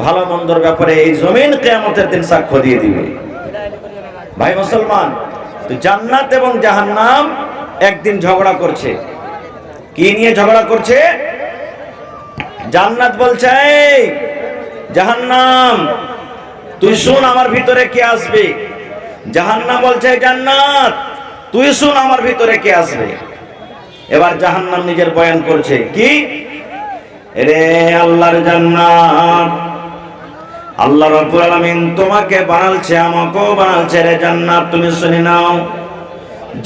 ভালো মন্দর ব্যাপারে এই জমিন কিয়ামতের দিন সাক্ষ্য দিয়ে দিবে। ভাই মুসলমান, তো জান্নাত এবং জাহান্নাম একদিন ঝগড়া করছে। কি নিয়ে ঝগড়া করছে? জান্নাত বলছে এই জাহান্নাম তুই শুন আমার ভিতরে কে আসবে। জাহান্নাম বলছে জান্নাত তুই শুন আমার ভিতরে কে আসবে। এবার জাহান্নাম নিজের বয়ান করছে, কি রে আল্লাহর জান্নাত, আল্লাহ রাব্বুল আলামিন তোমাকে বানালছে, আমাকেও বানালছে রে জান্নাত, তুমি শুনে নাও।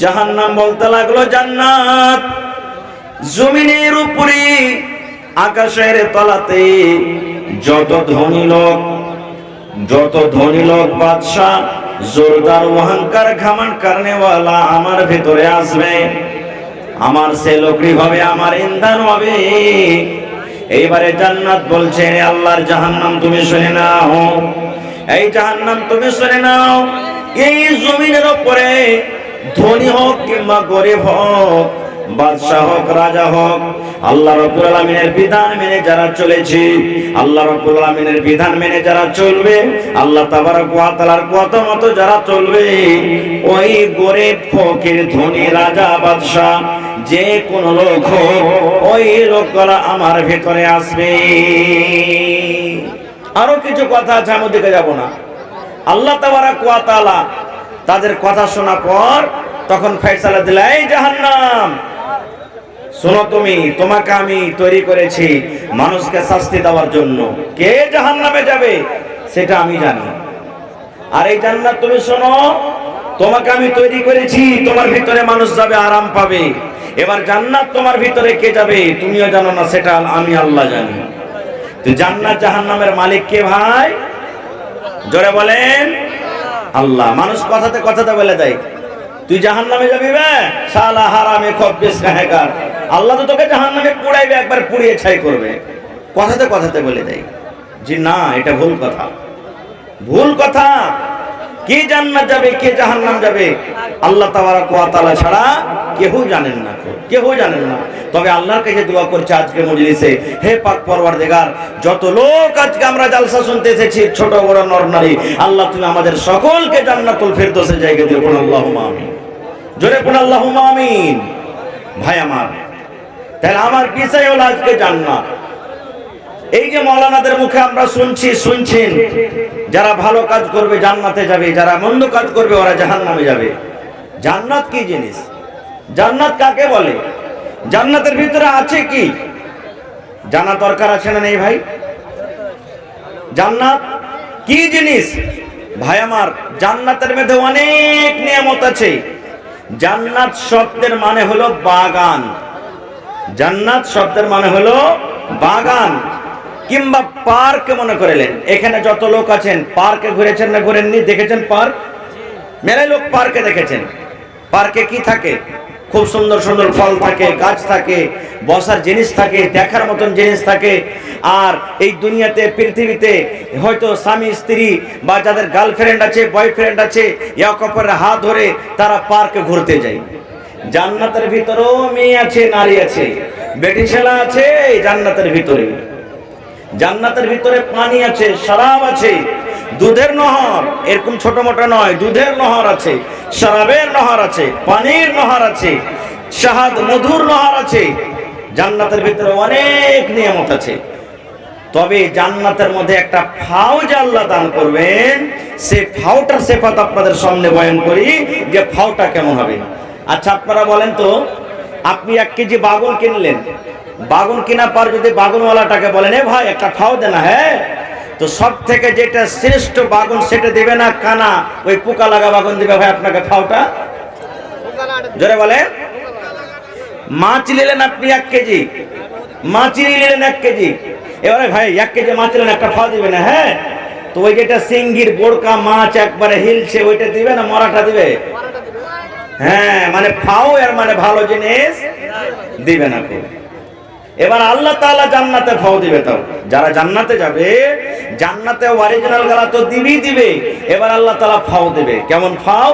জাহান্নাম বলতে লাগলো জান্নাত, জমিনের উপরে আকাশের তলাতে যত ধনী লোক বাদশা, জোরদার অহংকার ঘামান কারণেওয়ালা আমার ভিতরে আসবে, আমার সে লোকই হবে, আমার ইন্ধন হবে। এইবারে জান্নাত বলছে আল্লাহর জাহান্নাম তুমি শুনে নাও, এই জাহান্নাম তুমি শুনে নাও, এই জমিনের উপরে ধনী হোক কিংবা গরিব হোক, বাদশাহ হোক রাজা হোক, আল্লাহ রাব্বুল আলামিনের বিধান মেনে যারা চলেছে, আল্লাহ রাব্বুল আলামিনের বিধান মেনে যারা চলবে, আল্লাহ তাবারক ওয়া তাআলার কথা মতো যারা চলবে, ওই গরিব ফকির ধনী রাজা বাদশাহ যে কোন লোক ওই লোকগুলা আমার ভেতরে আসবে। আরো কিছু কথা আছে, আমি ওদিকে যাব না। আল্লাহ তাবারক ওয়া তাআলা তাদের কথা শোনা পর তখন ফয়সালা দিলেন, এই জাহান্নাম শোনো, তোমাকে আমি তৈরি করেছি মানুষকে শাস্তি দেওয়ার জন্য। কে জাহান্নামে যাবে সেটা আমি জানি। আর এই জান্নাত তুমি শোনো, তোমাকে আমি তৈরি করেছি, তোমার ভিতরে মানুষ যাবে, আরাম পাবে। এবার জান্নাত তোমার ভিতরে কে যাবে তুমিও জানো না, সেটা আমি আল্লাহ জানি। তো জান্নাত জাহান্নামের মালিক কে ভাই? জোরে বলেন আল্লাহ। মানুষ কথাতে কথাতে বলে দেয় তুই জাহান্নামে যাবি, বে শালা হারামে খব্বিস কাহেকার, আল্লাহ তো তোকে জাহান্নামে পুড়াইবে, একবার পুড়িয়ে ছাই করবে। কথাতে কথাতে বলে দেয় যে না, এটা ভুল কথা, ভুল কথা। কে জান্নাত যাবে কে জাহান্নাম যাবে আল্লাহ তাবারক ওয়া তাআলা ছাড়া কেউ জানেন না, কেউ জানেন না। তবে আল্লাহর কাছে দোয়া করছে আজকে মজলিসে, হে পাক পরওয়ারদিগার, যত লোক আজকে আমরা জালসা শুনতে এসেছি, ছোট বড় নর নারী, আল্লাহ তুমি আমাদের সকলকে জান্নাতুল ফেরদৌসের জায়গা দিও। কোন আল্লাহুম্মা আমিন, জোরে কোন আল্লাহুম্মা আমিন। ভাই আমার, তাহলে আমার বিষয় হলো আজকে জান্নাত। এই যে মাওলানাদের মুখে আমরা শুনছেন, যারা ভালো কাজ করবে জান্নাতে যাবে, যারা মন্দ কাজ করবে ওরা জাহান্নামে যাবে। জান্নাত কি জিনিস? জান্নাত কাকে বলে? জান্নাতের ভিতরে আছে কি জানা দরকার আছে না নেই ভাই? জান্নাত কি জিনিস? ভাই আমার, জান্নাতের মধ্যে অনেক নিয়ামত আছে। জান্নাত শব্দের মানে হলো বাগান। জান্নাত শব্দের মানে হলো বাগান কিংবা পার্ক মনে করেলেন। এখানে যত লোক আছেন পার্কে ঘুরেছেন না ঘুরেননি? দেখেছেন পার্ক? মেলা লোক পার্কে দেখেছেন। পার্কে কি থাকে? খুব সুন্দর সুন্দর ফল থাকে, গাছ থাকে, বসার জিনিস থাকে, দেখার মতন জিনিস থাকে। আর এই দুনিয়াতে পৃথিবীতে হয়তো স্বামী স্ত্রী বা যাদের গার্লফ্রেন্ড আছে, বয়ফ্রেন্ড আছে, এক অপরের হাত ধরে তারা পার্কে ঘুরতে যায়। জান্নাতের ভিতরেও মেয়ে আছে, নারী আছে, বেটি ছেলে আছে। এই জান্নাতের ভিতরে, জান্নাতের ভিতরে পানি আছে, শরাব আছে, দুধের নহর, এরকম ছোট মোটো নয়, দুধের নহর আছে, শরাবের নহর আছে, পানির নহর আছে, শাহাদ মধুর নহর আছে। জান্নাতের ভিতরে অনেক নিয়ামত আছে। তবে জান্নাতের মধ্যে একটা ফাও যে আল্লাহ দান করবেন, সেই ফাওটার সিফাত আপনাদের সামনে বয়ান করি যে ফাওটা কেমন হবে। আচ্ছা আপনারা বলেন তো, আপনি 1 কেজি বাগুন কিনলেন, বাগুন কেনা পর যদি বাগুনওয়ালাটাকে বলেন এ ভাই একটা ফাও দে না, হ্যাঁ, তো সব থেকে যেটা শ্রেষ্ঠ বাগুন সেটা দেবে না কানা ওই পোকা লাগা বাগুন দিবে ভাই আপনাকে ফাওটা? জোরে বলেন। মাছ নিলেন আপনি 1 কেজি, মাছ নিলেন 1 কেজি, এবারে ভাই 1 কেজি মাছ নিলেন, একটা ফাও দিবে না, হ্যাঁ, তো ওই যেটা সিঙ্গির বোরকা মাছ একবারে হিলছে ওইটা দিবে না মরাটা দিবে? হ্যাঁ, মানে ফাও এর মানে ভালো জিনিস দিবে না। এবার আল্লাহ তাআলা জান্নাতে ফাও দিবে। তাও যারা জান্নাতে যাবে, জান্নাতে অরিজিনাল গালা তো দিবেই দিবে, এবার আল্লাহ তাআলা ফাও দেবে। কেমন ফাও?